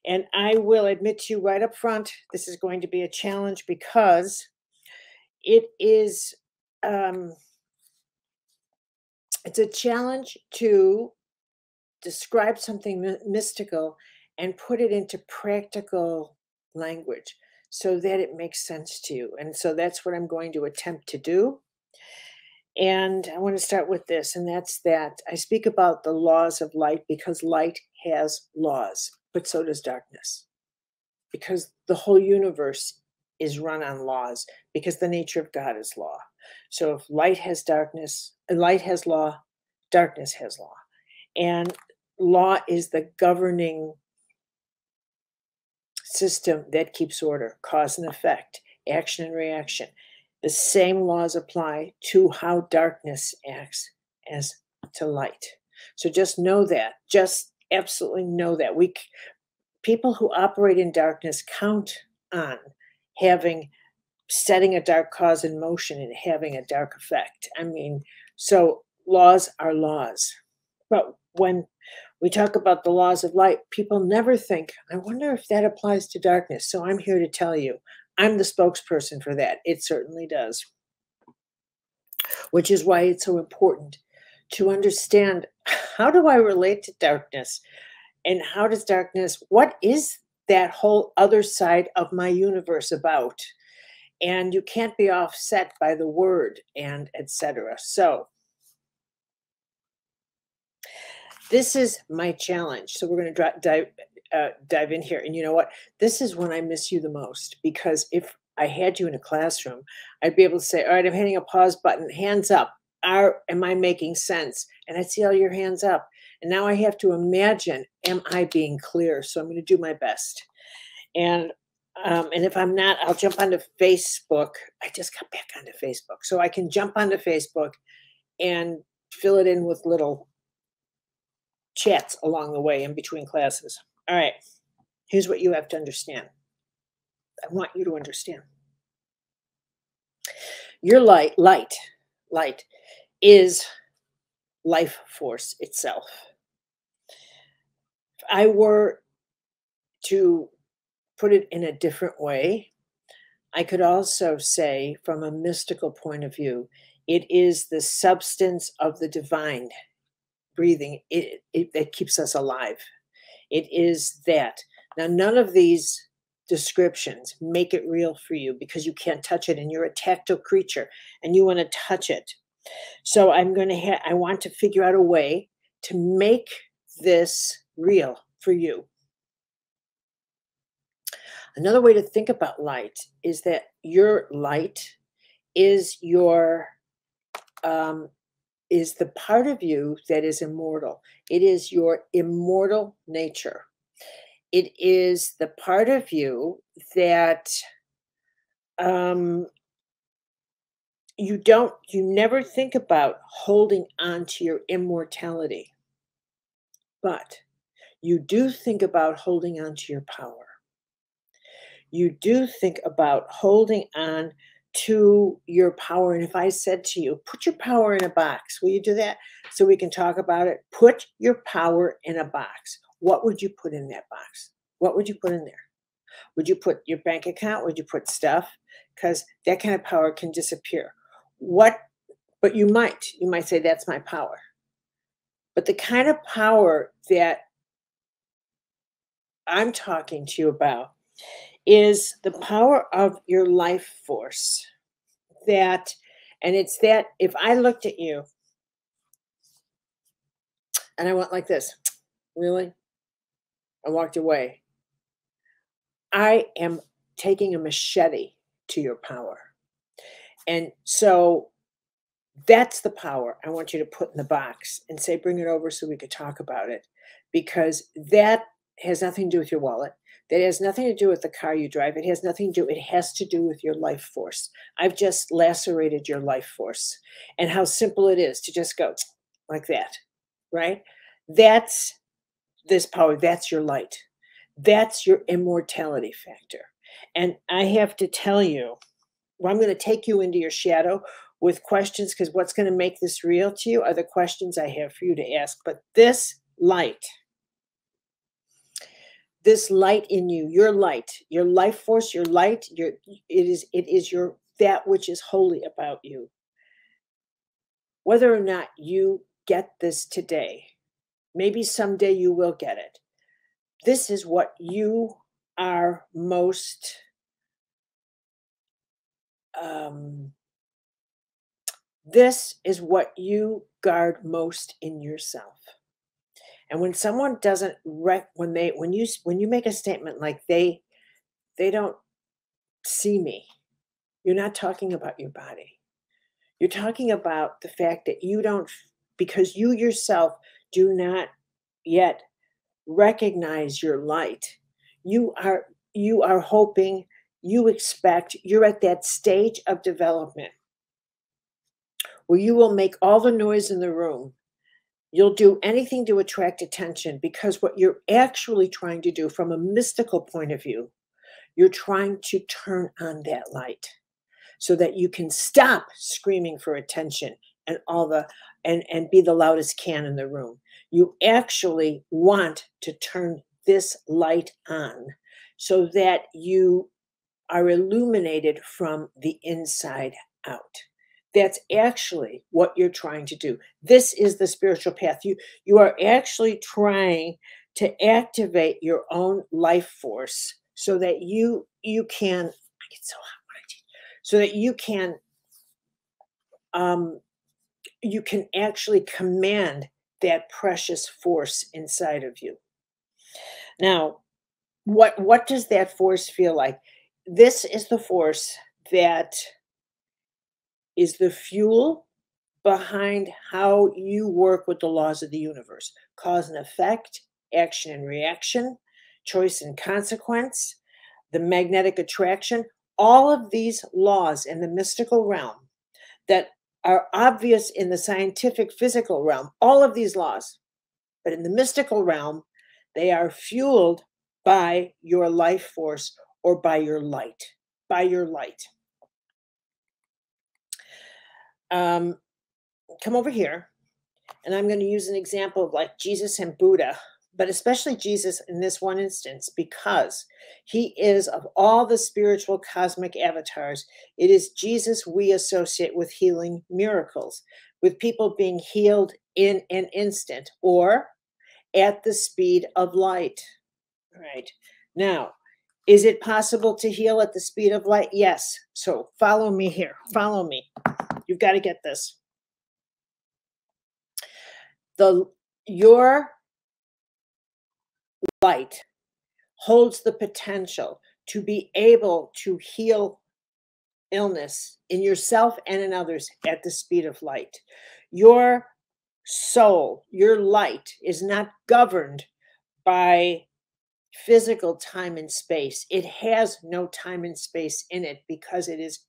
And I will admit to you right up front, this is going to be a challenge because it is, it's a challenge to describe something mystical and put it into practical language so that it makes sense to you. And so that's what I'm going to attempt to do. And I want to start with this, and that's that I speak about the laws of light because light has laws, but so does darkness. Because the whole universe is run on laws, because the nature of God is law. So if light has darkness, light has law, darkness has law. And law is the governing system that keeps order, cause and effect, action and reaction. The same laws apply to how darkness acts as to light. So just know that. Just absolutely know that. People who operate in darkness count on setting a dark cause in motion and having a dark effect. I mean, so laws are laws. But when we talk about the laws of light, people never think, I wonder if that applies to darkness. So I'm here to tell you, I'm the spokesperson for that. It certainly does. Which is why it's so important to understand, how do I relate to darkness? And how does darkness, what is that whole other side of my universe about? And you can't be offset by the word and etc. So this is my challenge. So we're going to dive in here. And you know what? This is when I miss you the most, because if I had you in a classroom, I'd be able to say, all right, I'm hitting a pause button, hands up. Am I making sense? And I'd see all your hands up. And now I have to imagine, am I being clear? So I'm going to do my best. And if I'm not, I'll jump onto Facebook. I just got back onto Facebook. So I can jump onto Facebook and fill it in with little chats along the way in between classes. All right, here's what you have to understand. I want you to understand. Your light is life force itself. If I were to put it in a different way, I could also say, from a mystical point of view, it is the substance of the divine breathing. It keeps us alive. It is that. Now, none of these descriptions make it real for you because you can't touch it, and you're a tactile creature and you want to touch it. So I want to figure out a way to make this real for you. Another way to think about light is that your light is is the part of you that is immortal. It is your immortal nature. It is the part of you that you never think about holding on to your immortality, but you do think about holding on to your power. You do think about holding on to your power. And if I said to you, put your power in a box, will you do that? So we can talk about it. Put your power in a box. What would you put in that box? What would you put in there? Would you put your bank account? Would you put stuff? Because that kind of power can disappear. But you might say, that's my power. But the kind of power that I'm talking to you about is the power of your life force. It's that if I looked at you and I went like this, really? I walked away. I am taking a machete to your power. And so that's the power I want you to put in the box and say, bring it over so we could talk about it. Because that has nothing to do with your wallet. That has nothing to do with the car you drive. It has nothing to do, it has to do with your life force. I've just lacerated your life force, and how simple it is to just go like that, right? That's this power. That's your light. That's your immortality factor. And I have to tell you, well, I'm going to take you into your shadow with questions, because what's going to make this real to you are the questions I have for you to ask. But this light in you, your life force, your light, it is your, that which is holy about you. Whether or not you get this today, maybe someday you will get it. This is what you are most this is what you guard most in yourself. And when someone doesn't when you make a statement like they don't see me, you're not talking about your body. You're talking about the fact that you don't, because you yourself do not yet recognize your light. You are hoping, you expect, you're at that stage of development where you will make all the noise in the room. You'll do anything to attract attention, because what you're actually trying to do from a mystical point of view, you're trying to turn on that light so that you can stop screaming for attention and and be the loudest can in the room. You actually want to turn this light on so that you are illuminated from the inside out. That's actually what you're trying to do. This is the spiritual path. You are actually trying to activate your own life force so that you can, I get so hot when I teach, so that you can actually command that precious force inside of you. Now, what does that force feel like? This is the force that is the fuel behind how you work with the laws of the universe. Cause and effect, action and reaction, choice and consequence, the magnetic attraction, all of these laws in the mystical realm that are obvious in the scientific physical realm, all of these laws, but in the mystical realm, they are fueled by your life force or by your light, Come over here, and I'm going to use an example of like Jesus and Buddha, but especially Jesus in this one instance, because he is, of all the spiritual cosmic avatars, it is Jesus we associate with healing miracles, with people being healed in an instant or at the speed of light. Right. Now, is it possible to heal at the speed of light? Yes. So follow me here. Follow me. You've got to get this. Your light holds the potential to be able to heal illness in yourself and in others at the speed of light. Your soul, your light, is not governed by physical time and space. It has no time and space in it, because it is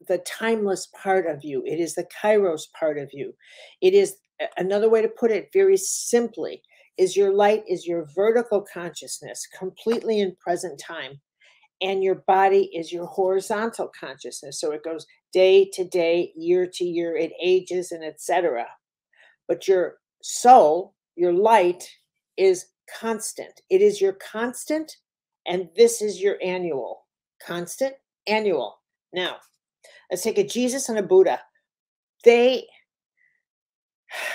the timeless part of you. It is the kairos part of you. It is, another way to put it very simply, is your light is your vertical consciousness, completely in present time. And your body is your horizontal consciousness. So it goes day to day, year to year, it ages and etc. But your soul, your light, is constant. It is your constant, and this is your annual. Constant, annual. Now, let's take a Jesus and a Buddha.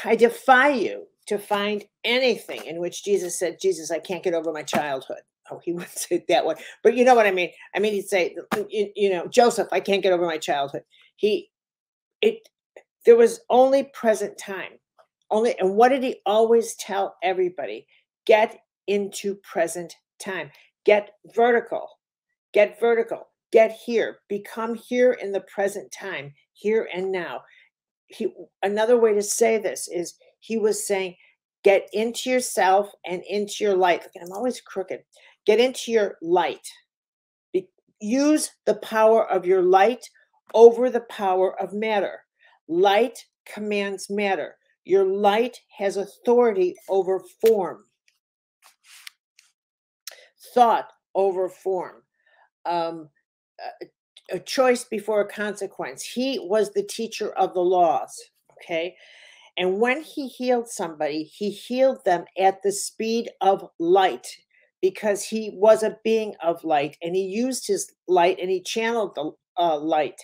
I defy you to find anything in which Jesus said, Jesus, I can't get over my childhood. Oh, he wouldn't say it that way, but you know what I mean? I mean, he'd say, Joseph, I can't get over my childhood. There was only present time. And what did he always tell everybody? Get into present time. Get vertical. Get vertical. Get here. Become here in the present time, here and now. Another way to say this is, he was saying, get into yourself and into your light. Look, I'm always crooked. Get into your light. Use the power of your light over the power of matter. Light commands matter. Your light has authority over form. Thought over form. A choice before a consequence. He was the teacher of the laws, okay? And when he healed somebody, he healed them at the speed of light because he was a being of light, and he used his light and he channeled the light.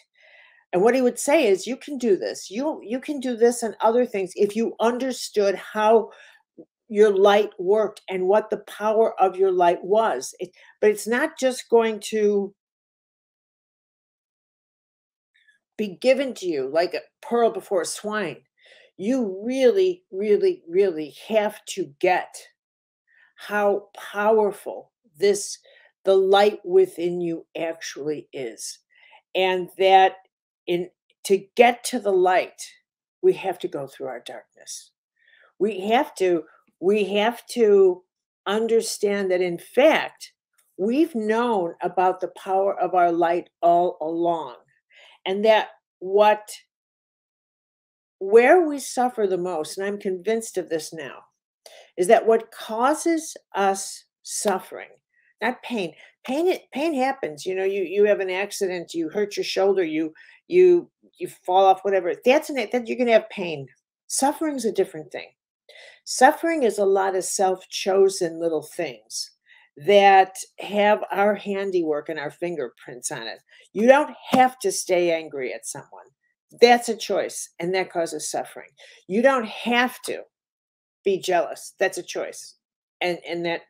And what he would say is, you can do this. You can do this and other things if you understood how your light worked and what the power of your light was. But it's not just going to be given to you like a pearl before swine. You really, really, really have to get how powerful the light within you actually is. And that to get to the light, we have to go through our darkness. We have to understand that, in fact, we've known about the power of our light all along. And that where we suffer the most, and I'm convinced of this now, is that what causes us suffering, not pain. Pain happens. You have an accident, you hurt your shoulder, you fall off, whatever. That you're going to have pain. Suffering is a different thing. Suffering is a lot of self-chosen little things that have our handiwork and our fingerprints on it. You don't have to stay angry at someone. That's a choice, and that causes suffering. You don't have to be jealous. That's a choice. And that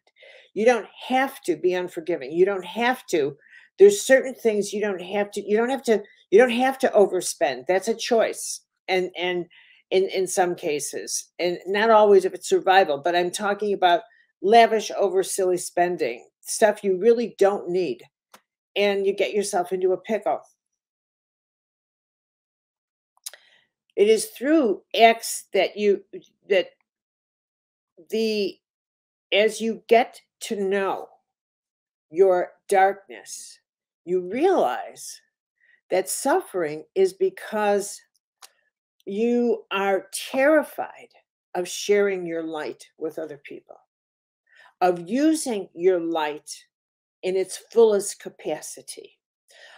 you don't have to be unforgiving. You don't have to. There's certain things you don't have to overspend. That's a choice. And in some cases, and not always if it's survival, but I'm talking about lavish over silly spending, stuff you really don't need, and you get yourself into a pickle. It is through acts that as you get to know your darkness, you realize that suffering is because you are terrified of sharing your light with other people, of using your light in its fullest capacity,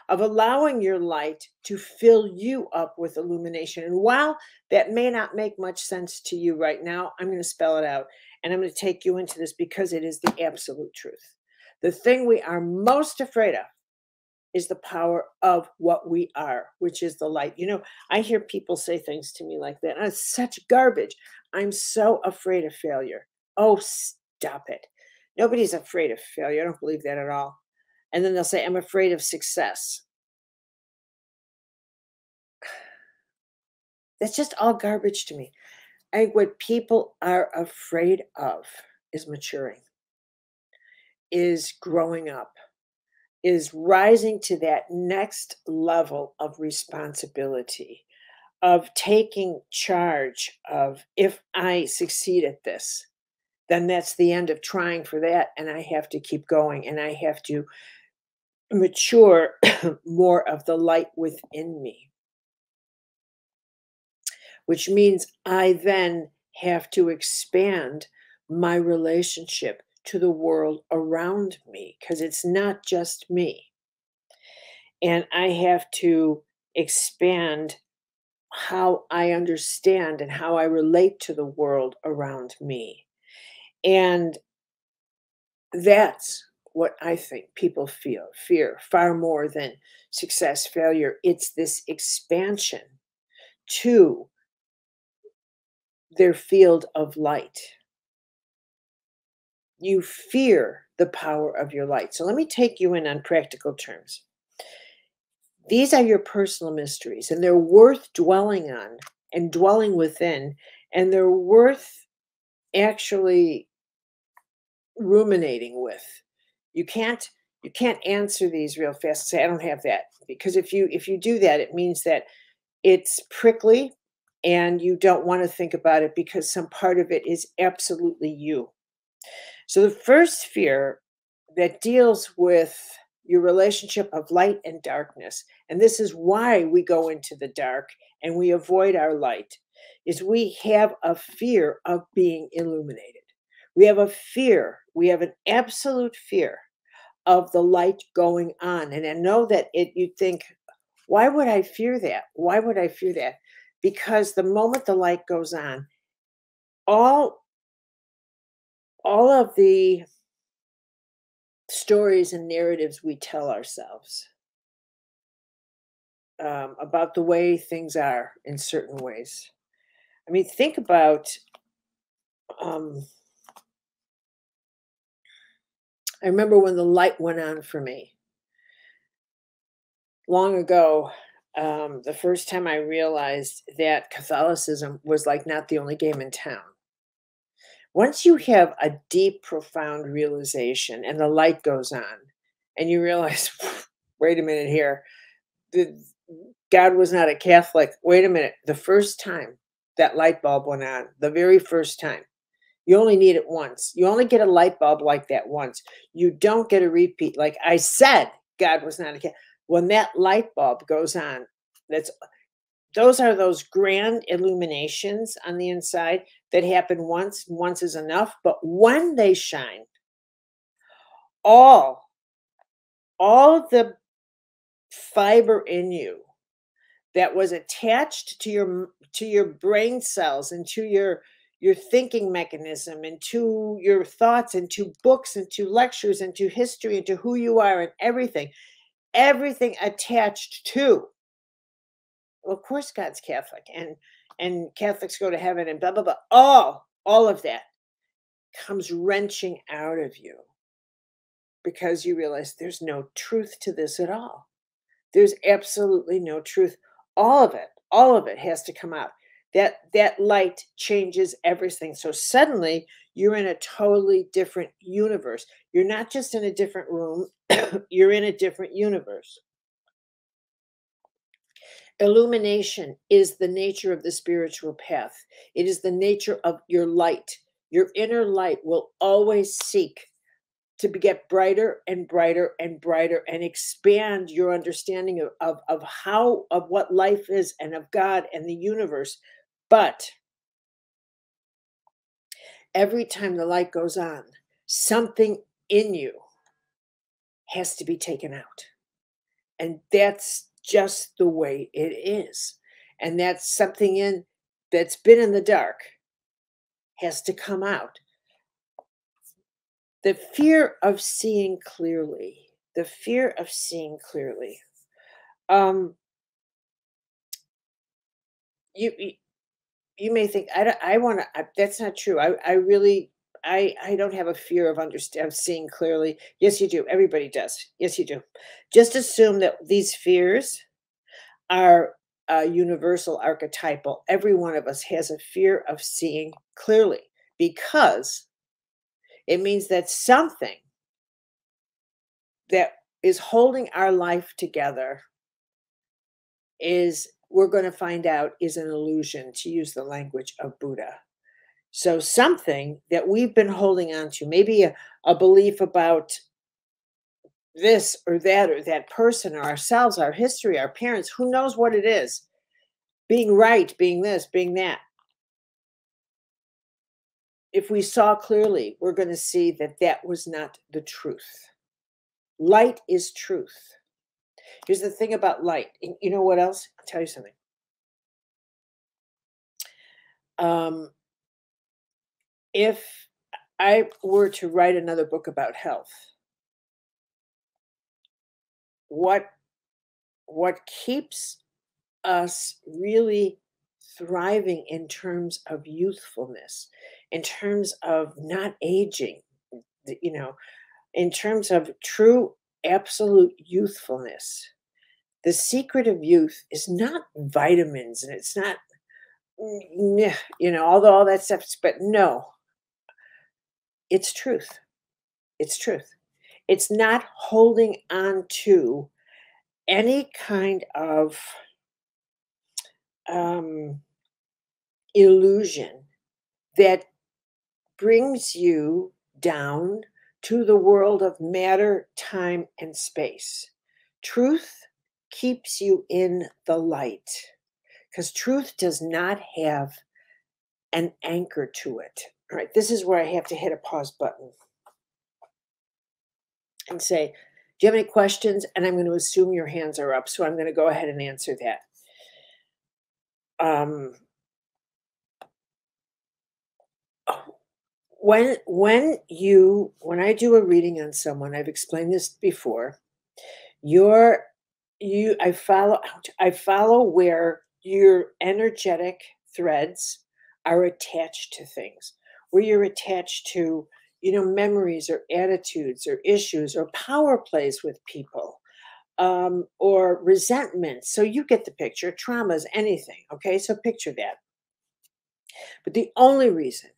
of allowing your light to fill you up with illumination. And while that may not make much sense to you right now, I'm going to spell it out, and I'm going to take you into this because it is the absolute truth. The thing we are most afraid of is the power of what we are, which is the light. I hear people say things to me like that. It's such garbage. I'm so afraid of failure. Oh, stop it. Nobody's afraid of failure. I don't believe that at all. And then they'll say, I'm afraid of success. That's just all garbage to me. I think what people are afraid of is maturing, is growing up, is rising to that next level of responsibility, of taking charge of, if I succeed at this, then that's the end of trying for that, and I have to keep going, and I have to mature more of the light within me, which means I then have to expand my relationship to the world around me, because it's not just me. And I have to expand how I understand and how I relate to the world around me. And that's what I think people fear far more than success, failure. It's this expansion to their field of light. You fear the power of your light. So let me take you in on practical terms. These are your personal mysteries, and they're worth dwelling on and dwelling within, and they're worth actually ruminating with. You can't answer these real fast and say, I don't have that. Because if you do that, it means that it's prickly and you don't want to think about it because some part of it is absolutely you. So the first fear that deals with your relationship of light and darkness. And this is why we go into the dark and we avoid our light, is we have a fear of being illuminated. We have a fear, we have an absolute fear of the light going on. And I know that you think, why would I fear that? Why would I fear that? Because the moment the light goes on, all of the stories and narratives we tell ourselves about the way things are in certain ways. I mean, think about, I remember when the light went on for me long ago. The first time I realized that Catholicism was like not the only game in town. Once you have a deep, profound realization and the light goes on, and you realize, wait a minute here, God was not a Catholic. Wait a minute. The first time that light bulb went on, the very first time, you only need it once. You only get a light bulb like that once. You don't get a repeat. Like I said, God was not a Catholic. When that light bulb goes on, those are those grand illuminations on the inside that happen once. Once is enough. But when they shine, all of the fiber in you that was attached to your brain cells and to your thinking mechanism and to your thoughts and to books and to lectures and to history and to who you are and everything attached to, well, of course God's Catholic and Catholics go to heaven and blah blah blah, all of that comes wrenching out of you because you realize there's no truth to this at all. There's absolutely no truth. All of it has to come out. That light changes everything. So suddenly you're in a totally different universe. You're not just in a different room, you're in a different universe. Illumination is the nature of the spiritual path. It is the nature of your light. Your inner light will always seek to get brighter and brighter and brighter and expand your understanding of what life is and of God and the universe. But every time the light goes on, something in you has to be taken out. And that's just the way it is. And that's something that's been in the dark has to come out. The fear of seeing clearly, the fear of seeing clearly. You may think I want to. That's not true. I really I don't have a fear of seeing clearly. Yes, you do. Everybody does. Yes, you do. Just assume that these fears are universal, archetypal. Every one of us has a fear of seeing clearly because it means that something that is holding our life together we're going to find out is an illusion, to use the language of Buddha. So something that we've been holding on to, maybe a belief about this or that person or ourselves, our history, our parents, who knows what it is, being right, being this, being that. If we saw clearly, we're going to see that that was not the truth. Light is truth. Here's the thing about light. You know what else? I'll tell you something. If I were to write another book about health, what keeps us really thriving in terms of youthfulness, in terms of not aging, in terms of true absolute youthfulness, the secret of youth is not vitamins and it's not, although all that stuff, but no, it's truth. It's truth. It's not holding on to any kind of illusion that brings you down to the world of matter, time, and space. Truth keeps you in the light because truth does not have an anchor to it. All right, this is where I have to hit a pause button and say, do you have any questions? And I'm going to assume your hands are up, so I'm going to go ahead and answer that. When I do a reading on someone, I've explained this before, I follow where your energetic threads are attached to things, where you're attached to, memories or attitudes or issues or power plays with people, or resentment. So you get the picture, traumas, anything. Okay, so picture that. But the only reason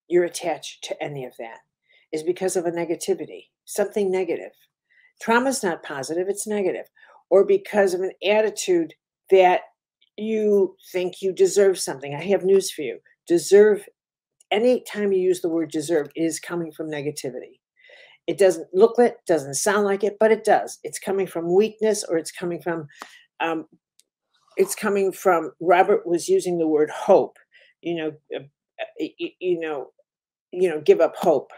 you're attached to any of that is because of a negativity, something negative. Trauma's not positive, it's negative. Or because of an attitude that you think you deserve something. I have news for you. Deserve, anytime you use the word deserve, it is coming from negativity. It doesn't look it, doesn't sound like it, but it does. It's coming from weakness, or it's coming from, Robert was using the word hope, give up hope.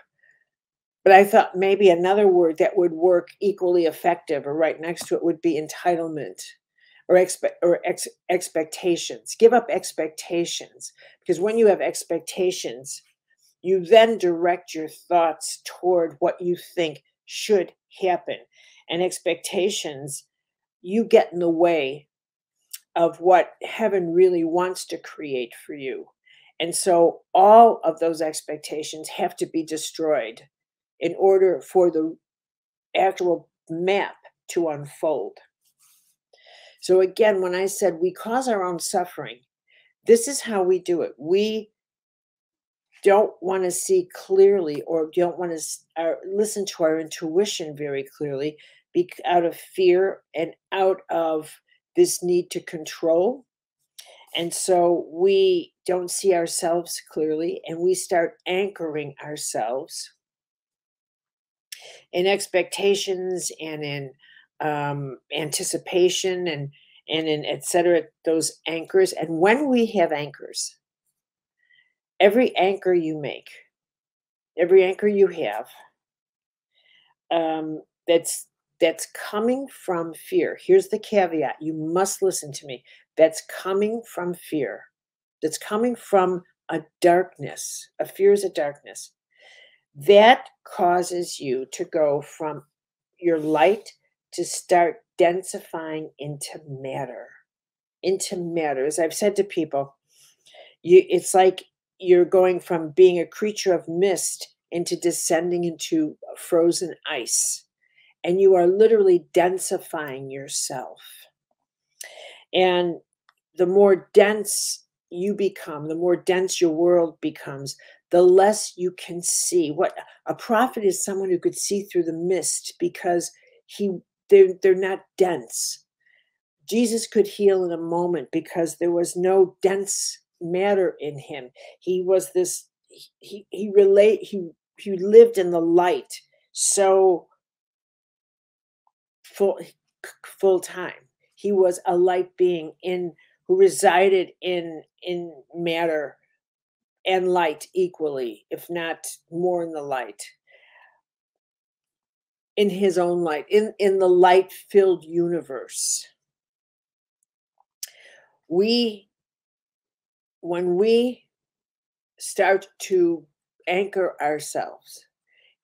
But I thought maybe another word that would work equally effective or right next to it would be entitlement or expectations. Give up expectations, because when you have expectations, you then direct your thoughts toward what you think should happen. And expectations, you get in the way of what heaven really wants to create for you. And so all of those expectations have to be destroyed in order for the actual map to unfold. So again, when I said we cause our own suffering, this is how we do it. We don't want to see clearly, or don't want to listen to our intuition very clearly, out of fear and out of this need to control. And so we don't see ourselves clearly, and we start anchoring ourselves in expectations and in anticipation and in et cetera, those anchors. And when we have anchors, every anchor you make, every anchor you have, that's coming from fear. Here's the caveat. You must listen to me. That's coming from fear. That's coming from a darkness. A fear is a darkness. That causes you to go from your light to start densifying into matter. Into matter. As I've said to people, it's like you're going from being a creature of mist into descending into frozen ice. And you are literally densifying yourself. And the more dense you become, the more dense your world becomes, the less you can see. What a prophet is, someone who could see through the mist, because they're not dense. Jesus could heal in a moment because there was no dense matter in him. He was this. He lived in the light so full time. He was a light being who resided in matter and light equally, if not more in the light, in his own light, in the light-filled universe. When we start to anchor ourselves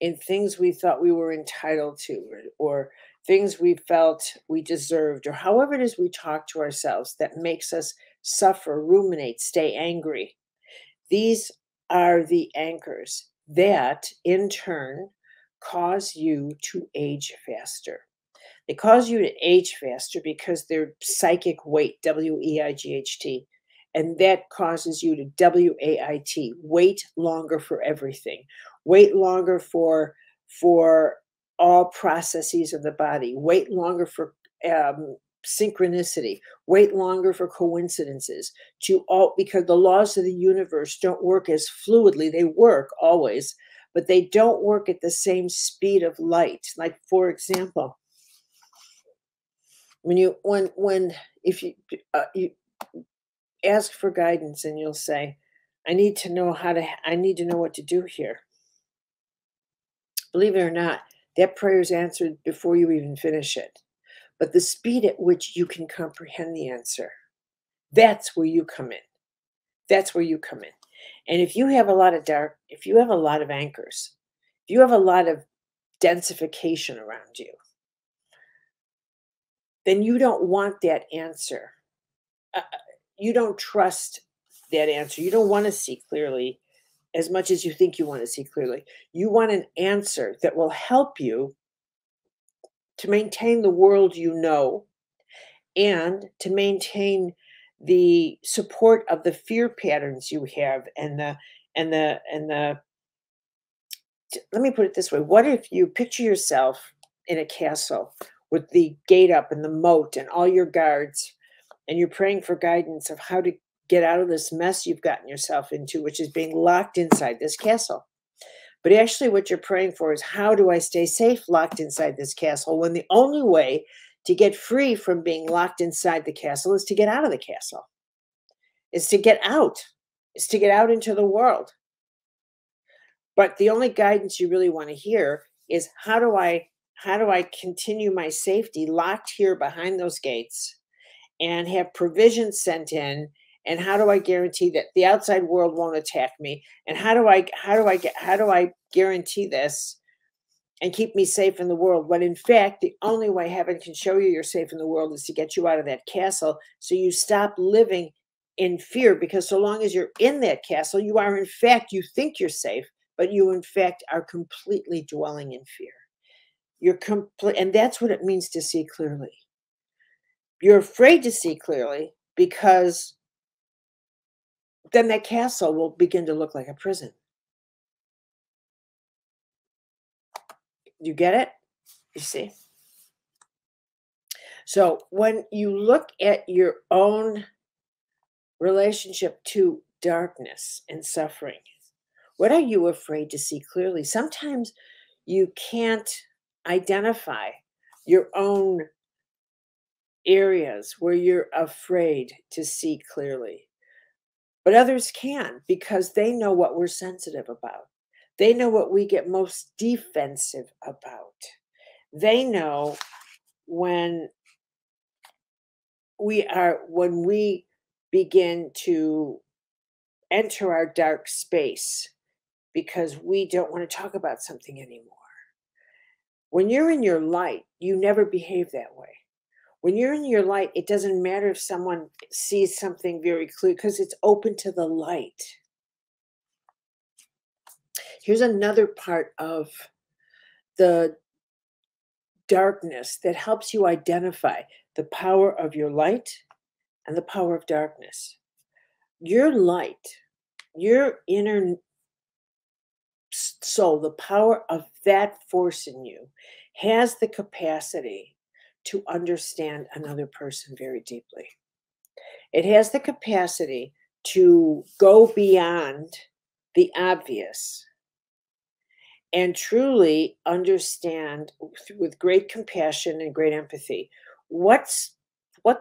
in things we thought we were entitled to, or things we felt we deserved, or however it is we talk to ourselves that makes us suffer, ruminate, stay angry. These are the anchors that, in turn, cause you to age faster. They cause you to age faster because they're psychic weight, W-E-I-G-H-T, and that causes you to W-A-I-T, wait longer for everything. Wait longer for all processes of the body. Wait longer for synchronicity. Wait longer for coincidences. Because the laws of the universe don't work as fluidly. They work always, but they don't work at the same speed of light. Like, for example, if you ask for guidance and you'll say, I need to know what to do here. Believe it or not, that prayer is answered before you even finish it. But the speed at which you can comprehend the answer, that's where you come in. That's where you come in. And if you have a lot of if you have a lot of anchors, if you have a lot of densification around you, then you don't want that answer. You don't trust that answer. You don't want to see clearly as much as you think you want to see clearly. You want an answer that will help you to maintain the world you know and to maintain the support of the fear patterns you have and the let me put it this way. What if you picture yourself in a castle with the gate up and the moat and all your guards, and you're praying for guidance of how to get out of this mess you've gotten yourself into, which is being locked inside this castle. But actually what you're praying for is, how do I stay safe locked inside this castle, when the only way to get free from being locked inside the castle is to get out of the castle, is to get out into the world. But the only guidance you really want to hear is, how do I continue my safety locked here behind those gates and have provisions sent in? And how do I guarantee that the outside world won't attack me? And how do I guarantee this and keep me safe in the world? When in fact, the only way heaven can show you you're safe in the world is to get you out of that castle, so you stop living in fear. Because so long as you're in that castle, you are in fact, you think you're safe, but you in fact are completely dwelling in fear. You're complete, and that's what it means to see clearly. You're afraid to see clearly because then that castle will begin to look like a prison. You get it? You see? So when you look at your own relationship to darkness and suffering, what are you afraid to see clearly? Sometimes you can't identify your own areas where you're afraid to see clearly. But others can, because they know what we're sensitive about. They know what we get most defensive about. They know when we begin to enter our dark space because we don't want to talk about something anymore. When you're in your light, you never behave that way. When you're in your light, it doesn't matter if someone sees something very clear, because it's open to the light. Here's another part of the darkness that helps you identify the power of your light and the power of darkness. Your light, your inner soul, the power of that force in you, has the capacity to understand another person very deeply. It has the capacity to go beyond the obvious and truly understand, with great compassion and great empathy, what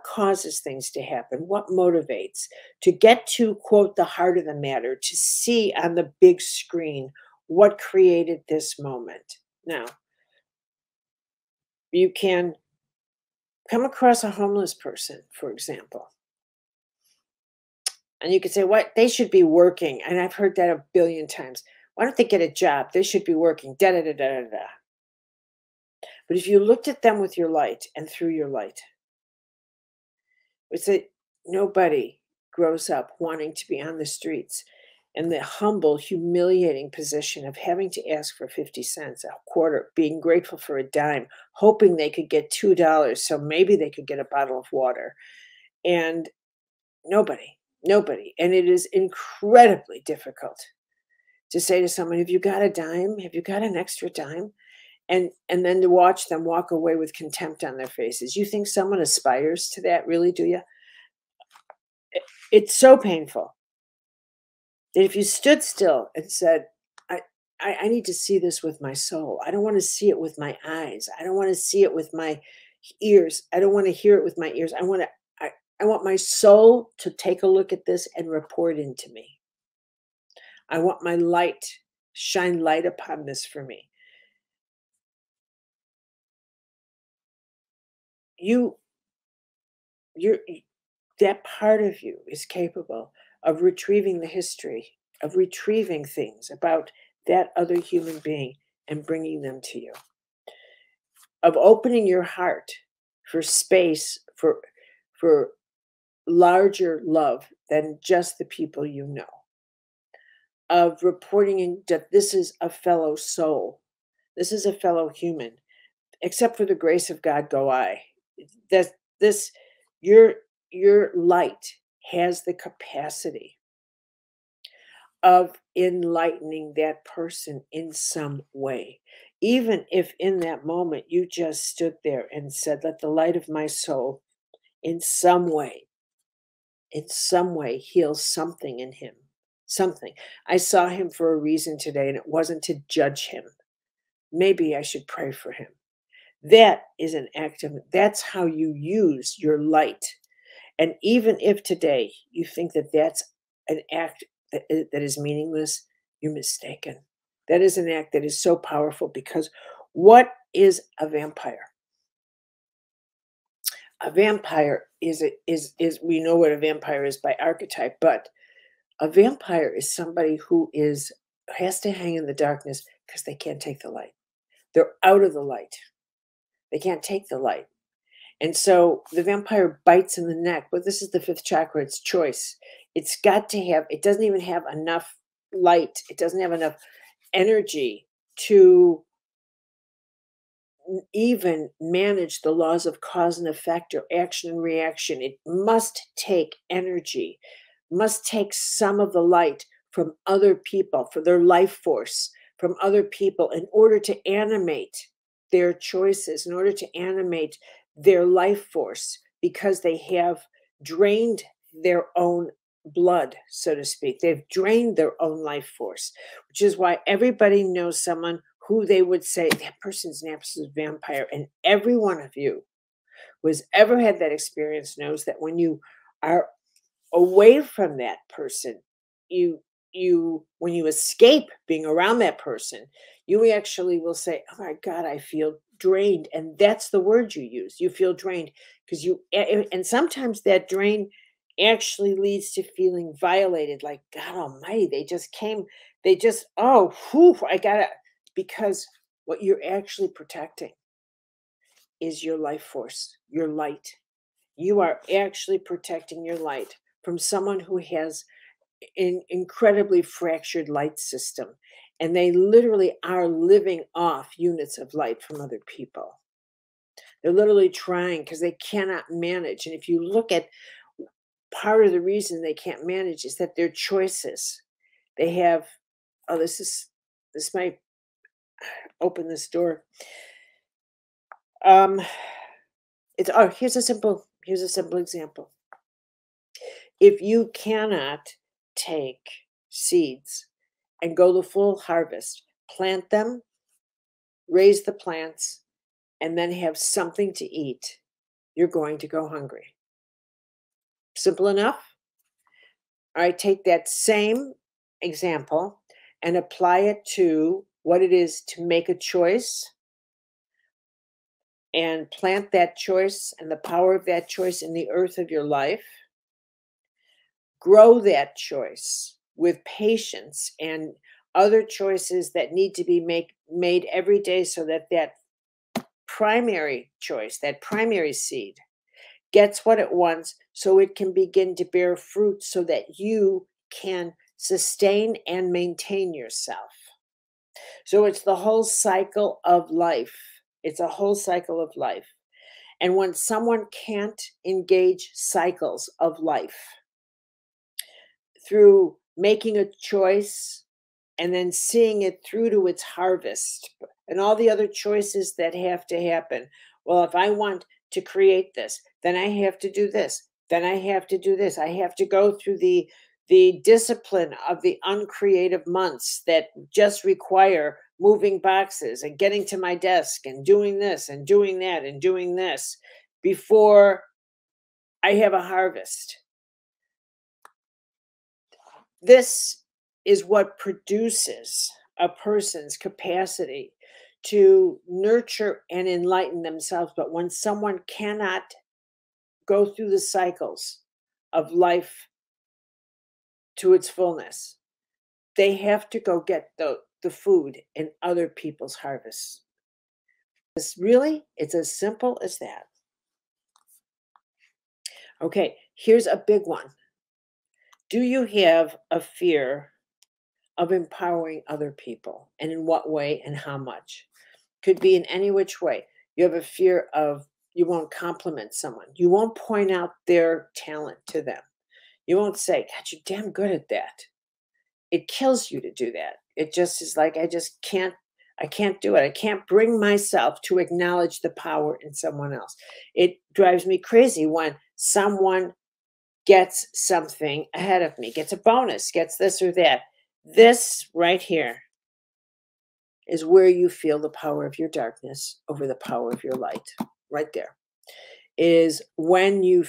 causes things to happen, what motivates, to get to, quote, the heart of the matter, to see on the big screen what created this moment. Now, you can come across a homeless person, for example, and you could say, what, they should be working. And I've heard that a billion times. Why don't they get a job? They should be working, da da da da da. But if you looked at them with your light and through your light, it's that nobody grows up wanting to be on the streets in the humble, humiliating position of having to ask for 50 cents, a quarter, being grateful for a dime, hoping they could get $2 so maybe they could get a bottle of water. And nobody. And it is incredibly difficult to say to someone, have you got a dime? Have you got an extra dime? And then to watch them walk away with contempt on their faces. You think someone aspires to that, really, do you? It's so painful that if you stood still and said, I need to see this with my soul. I don't want to see it with my eyes. I don't want to see it with my ears. I don't want to hear it with my ears. I want my soul to take a look at this and report into me. I want my light, shine light upon this for me. You're that part of you is capable of retrieving the history, of retrieving things about that other human being and bringing them to you, of opening your heart for space, for larger love than just the people you know, of reporting in that this is a fellow soul, this is a fellow human. Except for the grace of God go I. That this your light has the capacity of enlightening that person in some way. Even if in that moment you just stood there and said, let the light of my soul in some way heal something in him. Something. I saw him for a reason today, and it wasn't to judge him. Maybe I should pray for him. That is an act of, that's how you use your light. And even if today you think that that's an act that is meaningless, you're mistaken. That is an act that is so powerful, because what is a vampire? A vampire is we know what a vampire is by archetype, but a vampire is somebody who has to hang in the darkness because they can't take the light. They're out of the light. They can't take the light. And so the vampire bites in the neck. But this is the fifth chakra. It's choice. It's got to have, it doesn't even have enough light. It doesn't have enough energy to even manage the laws of cause and effect or action and reaction. It must take energy, must take some of the light from other people, for their life force, from other people, in order to animate their choices, in order to animate their life force, because they have drained their own blood, so to speak. They've drained their own life force, which is why everybody knows someone who they would say, that person's an absolute vampire. And every one of you who has ever had that experience knows that when you are away from that person, when you escape being around that person, you actually will say, oh my God, I feel drained. And that's the word you use. You feel drained because and sometimes that drain actually leads to feeling violated, like, God almighty, because what you're actually protecting is your life force, your light. You are actually protecting your light from someone who has an incredibly fractured light system, and they literally are living off units of light from other people. They're literally trying because they cannot manage. And if you look at part of the reason they can't manage is that their choices, they have, this might open this door. Here's a simple example. If you cannot take seeds and go the full harvest, plant them, raise the plants, and then have something to eat, you're going to go hungry. Simple enough? All right, take that same example and apply it to what it is to make a choice and plant that choice and the power of that choice in the earth of your life. Grow that choice with patience and other choices that need to be made every day, so that primary choice, that primary seed, gets what it wants, so it can begin to bear fruit, so that you can sustain and maintain yourself. So it's the whole cycle of life. It's a whole cycle of life. And when someone can't engage cycles of life through making a choice and then seeing it through to its harvest and all the other choices that have to happen. Well, if I want to create this, then I have to do this. Then I have to do this. I have to go through the the discipline of the uncreative months that just require moving boxes and getting to my desk and doing this and doing that and doing this before I have a harvest. This is what produces a person's capacity to nurture and enlighten themselves. But when someone cannot go through the cycles of life to its fullness, they have to go get the food in other people's harvests. It's as simple as that. Okay, here's a big one. Do you have a fear of empowering other people? And in what way and how much? Could be in any which way. You have a fear of you won't compliment someone. You won't point out their talent to them. You won't say, God, you're damn good at that. It kills you to do that. It just is like, I can't do it. I can't bring myself to acknowledge the power in someone else. It drives me crazy when someone gets something ahead of me, gets a bonus, gets this or that. This right here is where you feel the power of your darkness over the power of your light. Right there is when you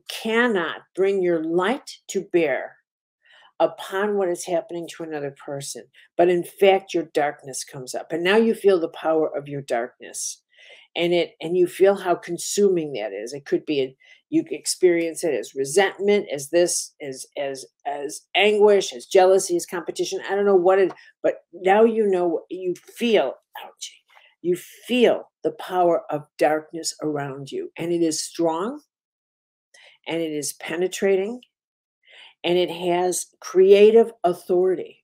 cannot bring your light to bear upon what is happening to another person, but in fact your darkness comes up, and now you feel the power of your darkness, and you feel how consuming that is. It could be you experience it as resentment, as this, as anguish, as jealousy, as competition. I don't know what it, but now you know you feel. Ouchie. You feel the power of darkness around you, and it is strong, and it is penetrating, and it has creative authority.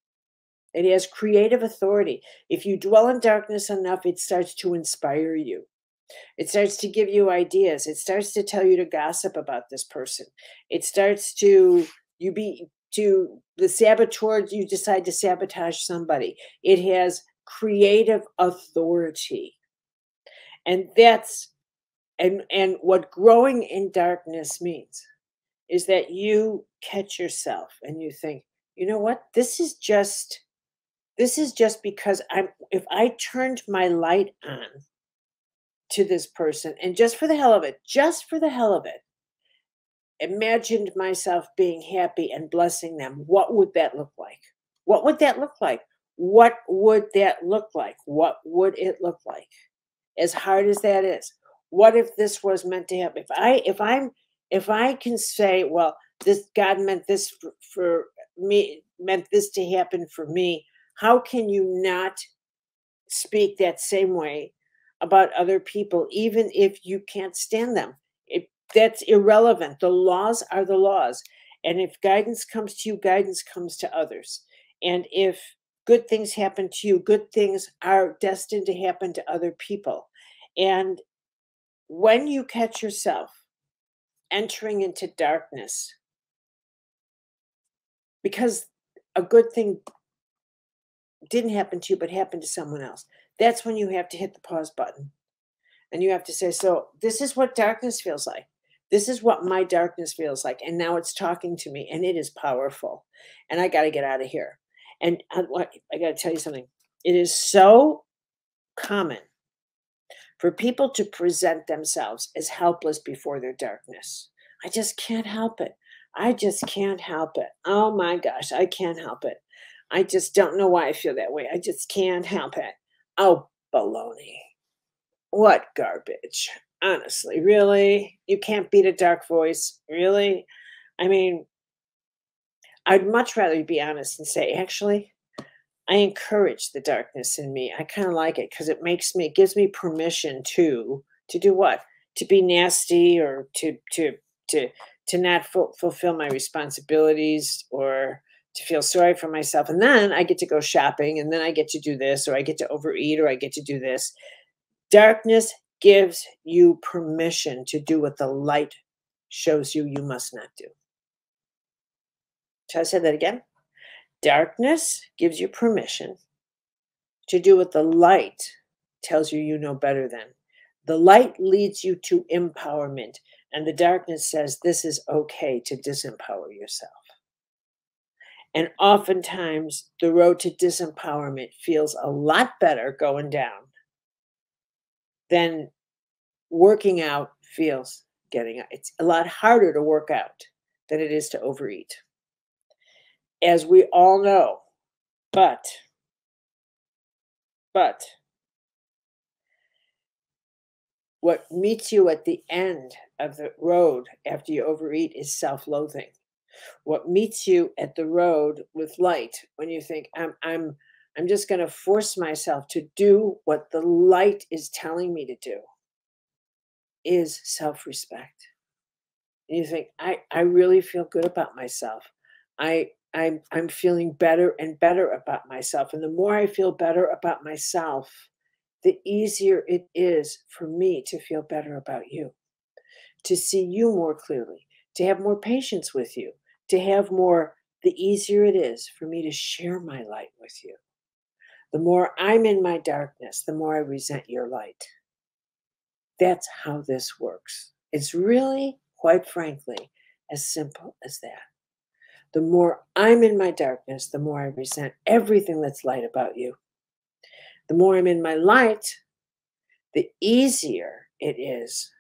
It has creative authority. If you dwell in darkness enough, it starts to inspire you. It starts to give you ideas. It starts to tell you to gossip about this person. It starts to the saboteur, you decide to sabotage somebody. It has creative authority. And that's and what growing in darkness means is that you catch yourself and you think, you know what? This is just because if I turned my light on to this person and just for the hell of it, imagined myself being happy and blessing them, what would that look like? What would that look like? What would that look like? What would it look like? As hard as that is, what if this was meant to happen? If I can say, well, this God meant this for me, meant this to happen for me, how can you not speak that same way about other people, even if you can't stand them? That's irrelevant. The laws are the laws. And if guidance comes to you, guidance comes to others. And if good things happen to you, good things are destined to happen to other people. And when you catch yourself entering into darkness, because a good thing didn't happen to you, but happened to someone else, that's when you have to hit the pause button. And you have to say, so this is what darkness feels like. This is what my darkness feels like. And now it's talking to me, and it is powerful. And I got to get out of here. And I got to tell you something. It is so common for people to present themselves as helpless before their darkness. I just can't help it. I just can't help it. Oh my gosh, I can't help it. I just don't know why I feel that way. I just can't help it. Oh, baloney. What garbage. Honestly, really? You can't beat a dark voice? Really? I mean, I'd much rather be honest and say, actually, I encourage the darkness in me. I kind of like it because it gives me permission to do what? To be nasty or to not fulfill my responsibilities or to feel sorry for myself. And then I get to go shopping, and then I get to do this, or I get to overeat, or I get to do this. Darkness gives you permission to do what the light shows you must not do. Shall I say that again? Darkness gives you permission to do what the light tells you know better than. The light leads you to empowerment, and the darkness says this is okay to disempower yourself. And oftentimes the road to disempowerment feels a lot better going down than working out feels getting out. It's a lot harder to work out than it is to overeat, as we all know. But what meets you at the end of the road after you overeat is self-loathing. What meets you at the road with light when you think I'm just going to force myself to do what the light is telling me to do is self-respect. And you think I really feel good about myself. I'm feeling better and better about myself, and the more I feel better about myself, the easier it is for me to feel better about you, to see you more clearly, to have more patience with you, to have more, the easier it is for me to share my light with you. The more I'm in my darkness, the more I resent your light. That's how this works. It's really, quite frankly, as simple as that. The more I'm in my darkness, the more I resent everything that's light about you. The more I'm in my light, the easier it is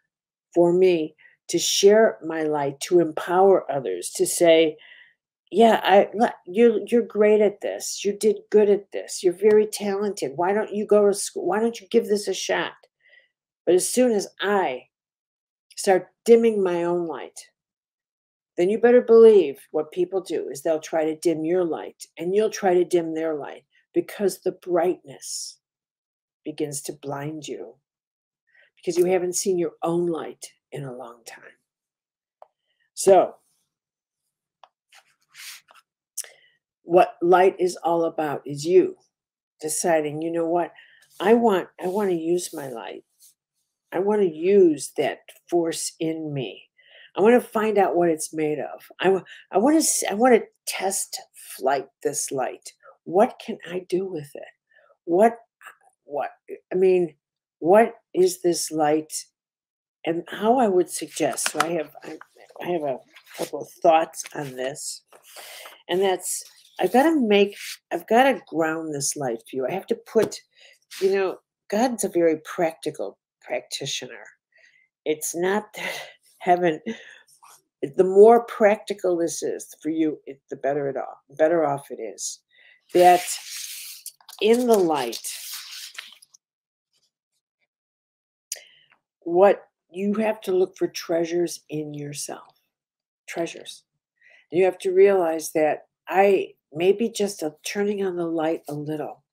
for me to share my light, to empower others, to say, yeah, you're great at this. You did good at this. You're very talented. Why don't you go to school? Why don't you give this a shot? But as soon as I start dimming my own light, then you better believe what people do is they'll try to dim your light, and you'll try to dim their light, because the brightness begins to blind you, because you haven't seen your own light in a long time. So what light is all about is you deciding, you know what, I want to use my light. I want to use that force in me. I want to find out what it's made of. I want to test flight this light. What can I do with it? What I mean, what is this light? And how I would suggest, so I have a couple of thoughts on this. And that's, I've got to ground this light for you. I have to put, God's a very practical practitioner. It's not that heaven, the more practical this is for you, the better off it is. That in the light, what you have to look for treasures in yourself. Treasures. And you have to realize that maybe just turning on the light a little,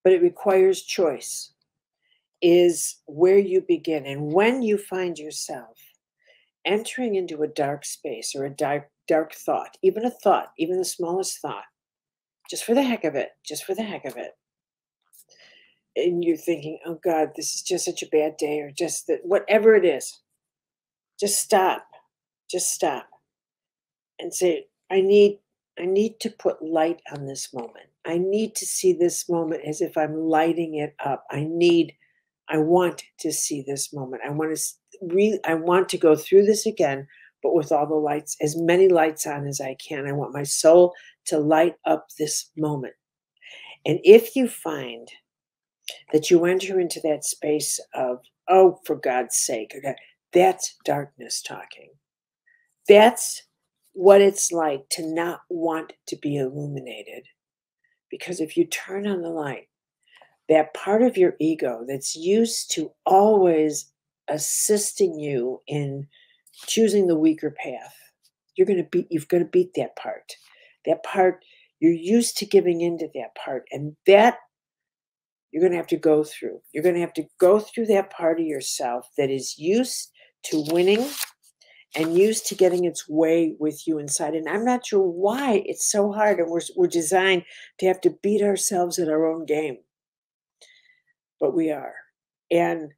but it requires choice, is where you begin. And when you find yourself entering into a dark space or a dark thought, even the smallest thought, just for the heck of it, and you're thinking, oh God, this is just such a bad day, or just that, whatever it is, just stop and say, I need to put light on this moment. I need to see this moment as if I'm lighting it up. I want to see this moment. I want to go through this again, but with all the lights, as many lights on as I can. I want my soul to light up this moment. And if you find that you enter into that space of, oh, for God's sake, that's darkness talking. That's what it's like to not want to be illuminated. Because if you turn on the light, that part of your ego that's used to always assisting you in choosing the weaker path, you've got to beat that part. That part, you're used to giving into that part. And that you're going to have to go through. You're going to have to go through that part of yourself that is used to winning and used to getting its way with you inside. And I'm not sure why it's so hard, and we're designed to have to beat ourselves at our own game. But we are. And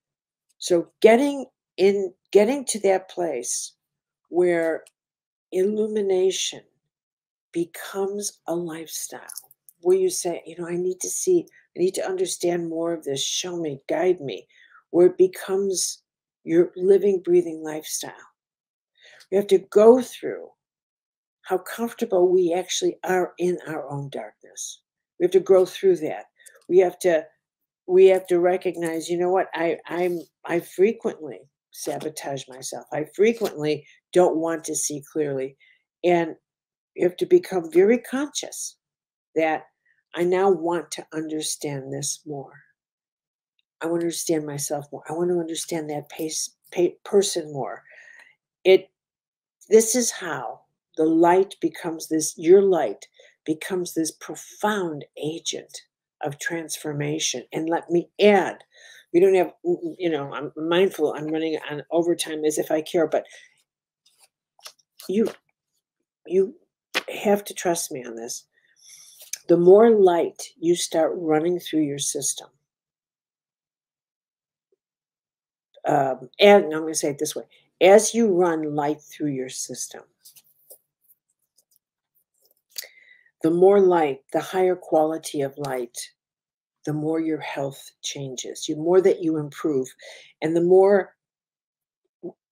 so getting to that place where illumination becomes a lifestyle, where you say, I need to understand more of this. Show me, guide me, where it becomes your living, breathing lifestyle. You have to go through how comfortable we actually are in our own darkness. We have to grow through that. We have to recognize, you know what, I frequently sabotage myself. I frequently don't want to see clearly. And you have to become very conscious that I now want to understand this more. I want to understand myself more. I want to understand that person more. This is how the light becomes this, your light becomes this profound agent of transformation. And let me add, we don't have, I'm mindful, I'm running on overtime as if I care, but you have to trust me on this. The more light you start running through your system, and I'm going to say it this way, as you run light through your system, the more light, the higher quality of light, the more your health changes, the more that you improve. And the more,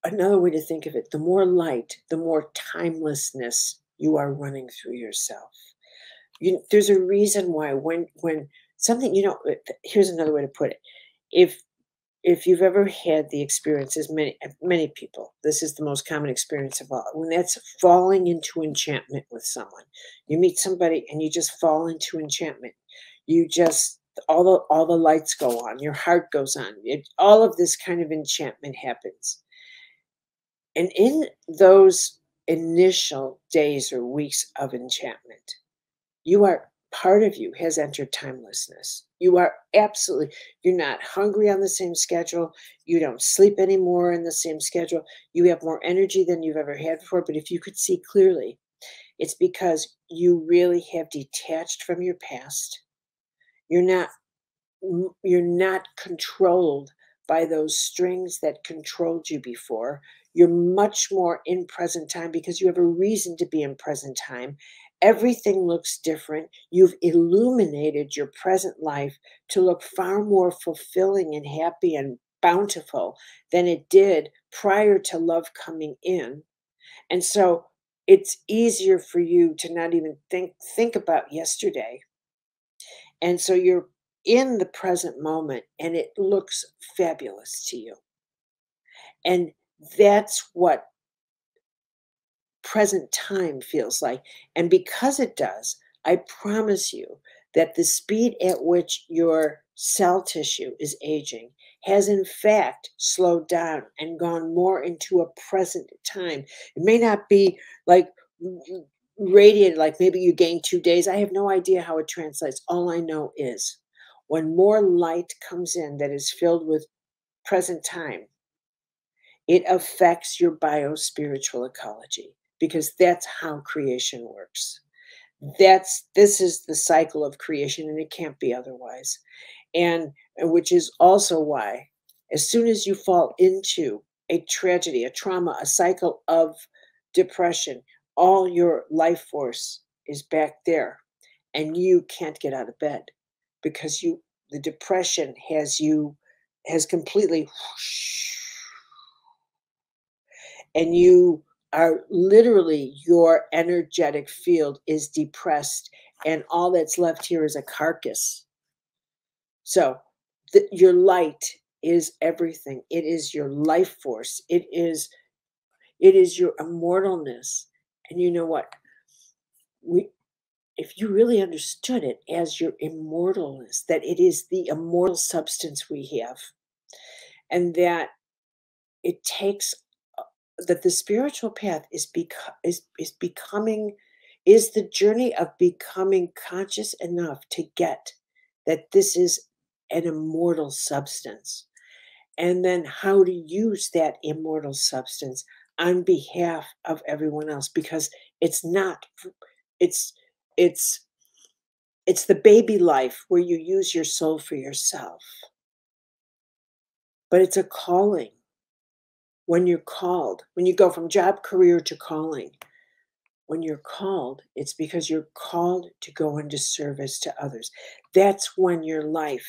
another way to think of it, the more light, the more timelessness you are running through yourself. There's a reason why when something, here's another way to put it. If you've ever had the experiences, many people, this is the most common experience of all, when that's falling into enchantment with someone. You meet somebody and you just fall into enchantment. You just, all the lights go on, your heart goes on. All of this kind of enchantment happens. And in those initial days or weeks of enchantment, part of you has entered timelessness. You are absolutely, you're not hungry on the same schedule. You don't sleep anymore in the same schedule. You have more energy than you've ever had before. But if you could see clearly, it's because you really have detached from your past. You're not controlled by those strings that controlled you before. You're much more in present time because you have a reason to be in present time. Everything looks different. You've illuminated your present life to look far more fulfilling and happy and bountiful than it did prior to love coming in. And so it's easier for you to not even think about yesterday. And so you're in the present moment and it looks fabulous to you. And that's what present time feels like. And because it does, I promise you that the speed at which your cell tissue is aging has in fact slowed down and gone more into a present time. It may not be like radiated, like maybe you gained 2 days. I have no idea how it translates. All I know is when more light comes in that is filled with present time, it affects your bio-spiritual ecology because that's how creation works. This is the cycle of creation and it can't be otherwise. And which is also why as soon as you fall into a tragedy, a trauma, a cycle of depression, all your life force is back there and you can't get out of bed because the depression has completely whoosh, and you are literally, your energetic field is depressed and all that's left here is a carcass. So your light is everything. It is your life force. It is your immortalness. And you know what? If you really understood it as your immortalness, that it is the immortal substance we have, and that it takes that the spiritual path is becoming is the journey of becoming conscious enough to get that this is an immortal substance, and then how to use that immortal substance on behalf of everyone else, because it's not it's it's it's the baby life where you use your soul for yourself, but it's a calling. When you're called, when you go from job, career to calling, when you're called, it's because you're called to go into service to others. That's when your life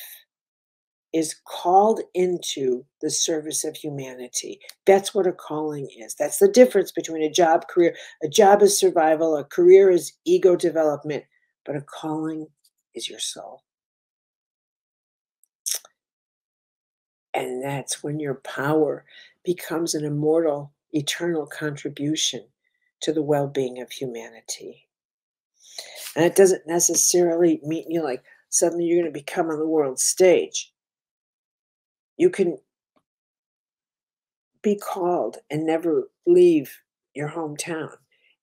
is called into the service of humanity. That's what a calling is. That's the difference between a job, career. A job is survival, a career is ego development, but a calling is your soul. And that's when your power becomes an immortal, eternal contribution to the well being of humanity. And it doesn't necessarily mean like suddenly you're going to become on the world stage. You can be called and never leave your hometown.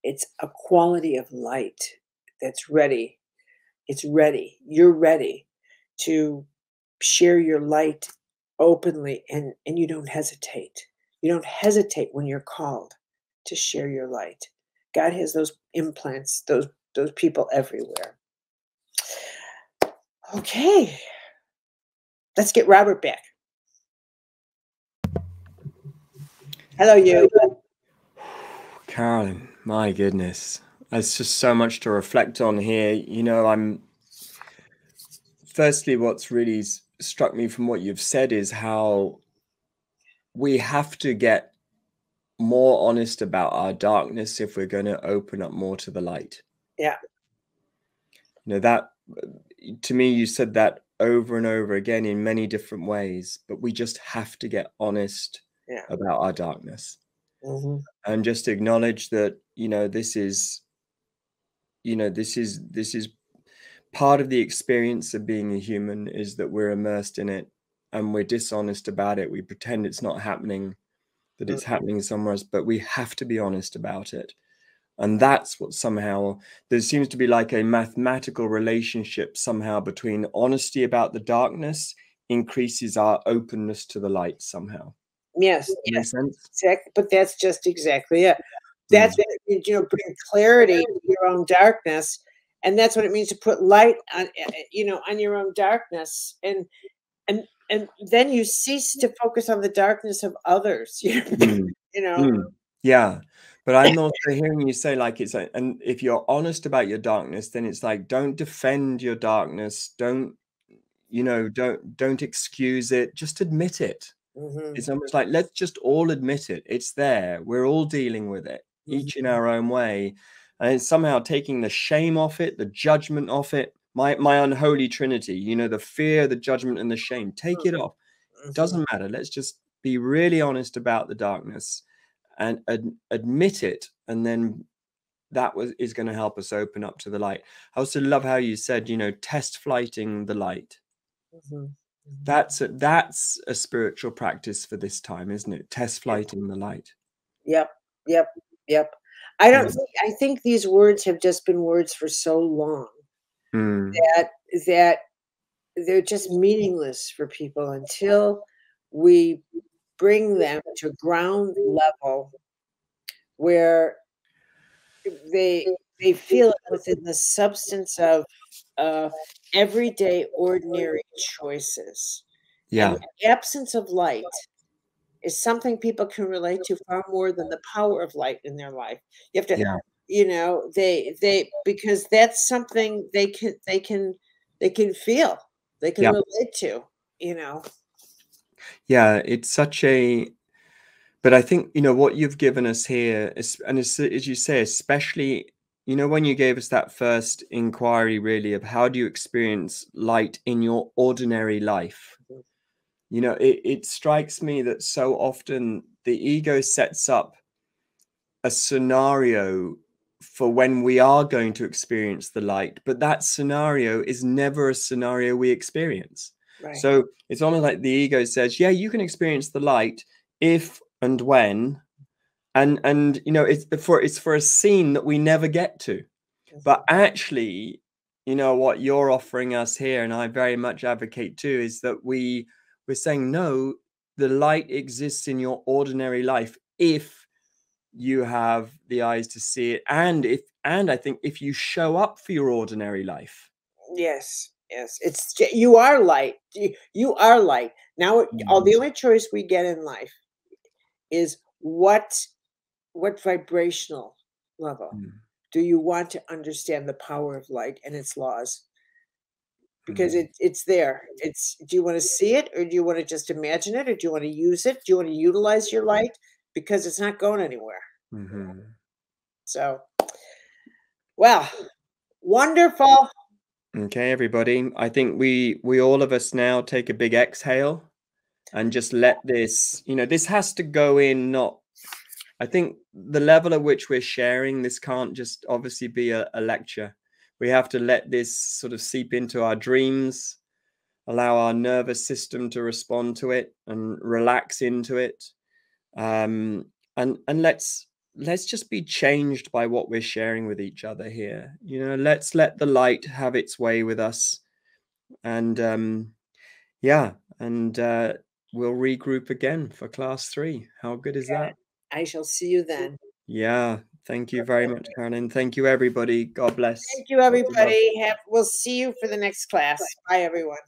It's a quality of light that's ready. It's ready. You're ready to share your light openly, and you don't hesitate. You don't hesitate when you're called to share your light. God has those implants, those people everywhere. Okay. Let's get Robert back. Hello, you. Carolyn, my goodness. There's just so much to reflect on here. Firstly, what's really struck me from what you've said is how we have to get more honest about our darkness if we're going to open up more to the light. Yeah. That, to me, you said that over and over again in many different ways, but we just have to get honest about our darkness. Mm-hmm. And just acknowledge that, this is part of the experience of being a human, is that we're immersed in it and we're dishonest about it. We pretend it's not happening, that it's happening somewhere else, but we have to be honest about it. And that's what somehow there seems to be like a mathematical relationship somehow between honesty about the darkness increases our openness to the light somehow. Yes. Does that make sense? Exactly. But that's just exactly it. That's bring clarity to your own darkness, and that's what it means to put light on, on your own darkness, and then you cease to focus on the darkness of others. Yeah, but I'm also hearing you say like and if you're honest about your darkness, then it's like, don't defend your darkness, don't excuse it, just admit it. It's almost like, let's just all admit it. It's there. We're all dealing with it, each in our own way. And it's somehow taking the shame off it, the judgment off it. My unholy trinity, the fear, the judgment, and the shame. Take it off. It doesn't matter. Let's just be really honest about the darkness and admit it. And then is going to help us open up to the light. I also love how you said, test flighting the light. That's a spiritual practice for this time, isn't it? Test flighting the light. Yep. I think these words have just been words for so long that they're just meaningless for people until we bring them to ground level where they feel it within the substance of everyday ordinary choices. And the absence of light is something people can relate to far more than the power of light in their life. You have to, they because that's something they can feel, they can relate to, Yeah, it's such a, but I think, what you've given us here is, and as you say, especially, when you gave us that first inquiry really of how do you experience light in your ordinary life? It strikes me that so often the ego sets up a scenario for when we are going to experience the light, but that scenario is never a scenario we experience. Right. So it's almost like the ego says, yeah, you can experience the light if and when, and it's for a scene that we never get to. But actually, what you're offering us here, and I very much advocate too, is that we're saying, no, the light exists in your ordinary life if you have the eyes to see it, and I think if you show up for your ordinary life. Yes, you are light. You are light. Now, the only choice we get in life is what vibrational level do you want to understand the power of light and its laws? because it's there. Do you want to see it, or do you want to just imagine it, or do you want to use it? Do you want to utilize your light? Because it's not going anywhere. So, well, wonderful. Okay, everybody. I think we all of us now take a big exhale and just let this, this has to go in, not, I think the level at which we're sharing this can't just obviously be a lecture. We have to let this sort of seep into our dreams, allow our nervous system to respond to it and relax into it. And let's just be changed by what we're sharing with each other here. Let's let the light have its way with us. And we'll regroup again for class 3. How good is that? I shall see you then. Yeah. Thank you very much, Carolyn. Thank you, everybody. God bless. Thank you, everybody. We'll see you for the next class. Bye, everyone.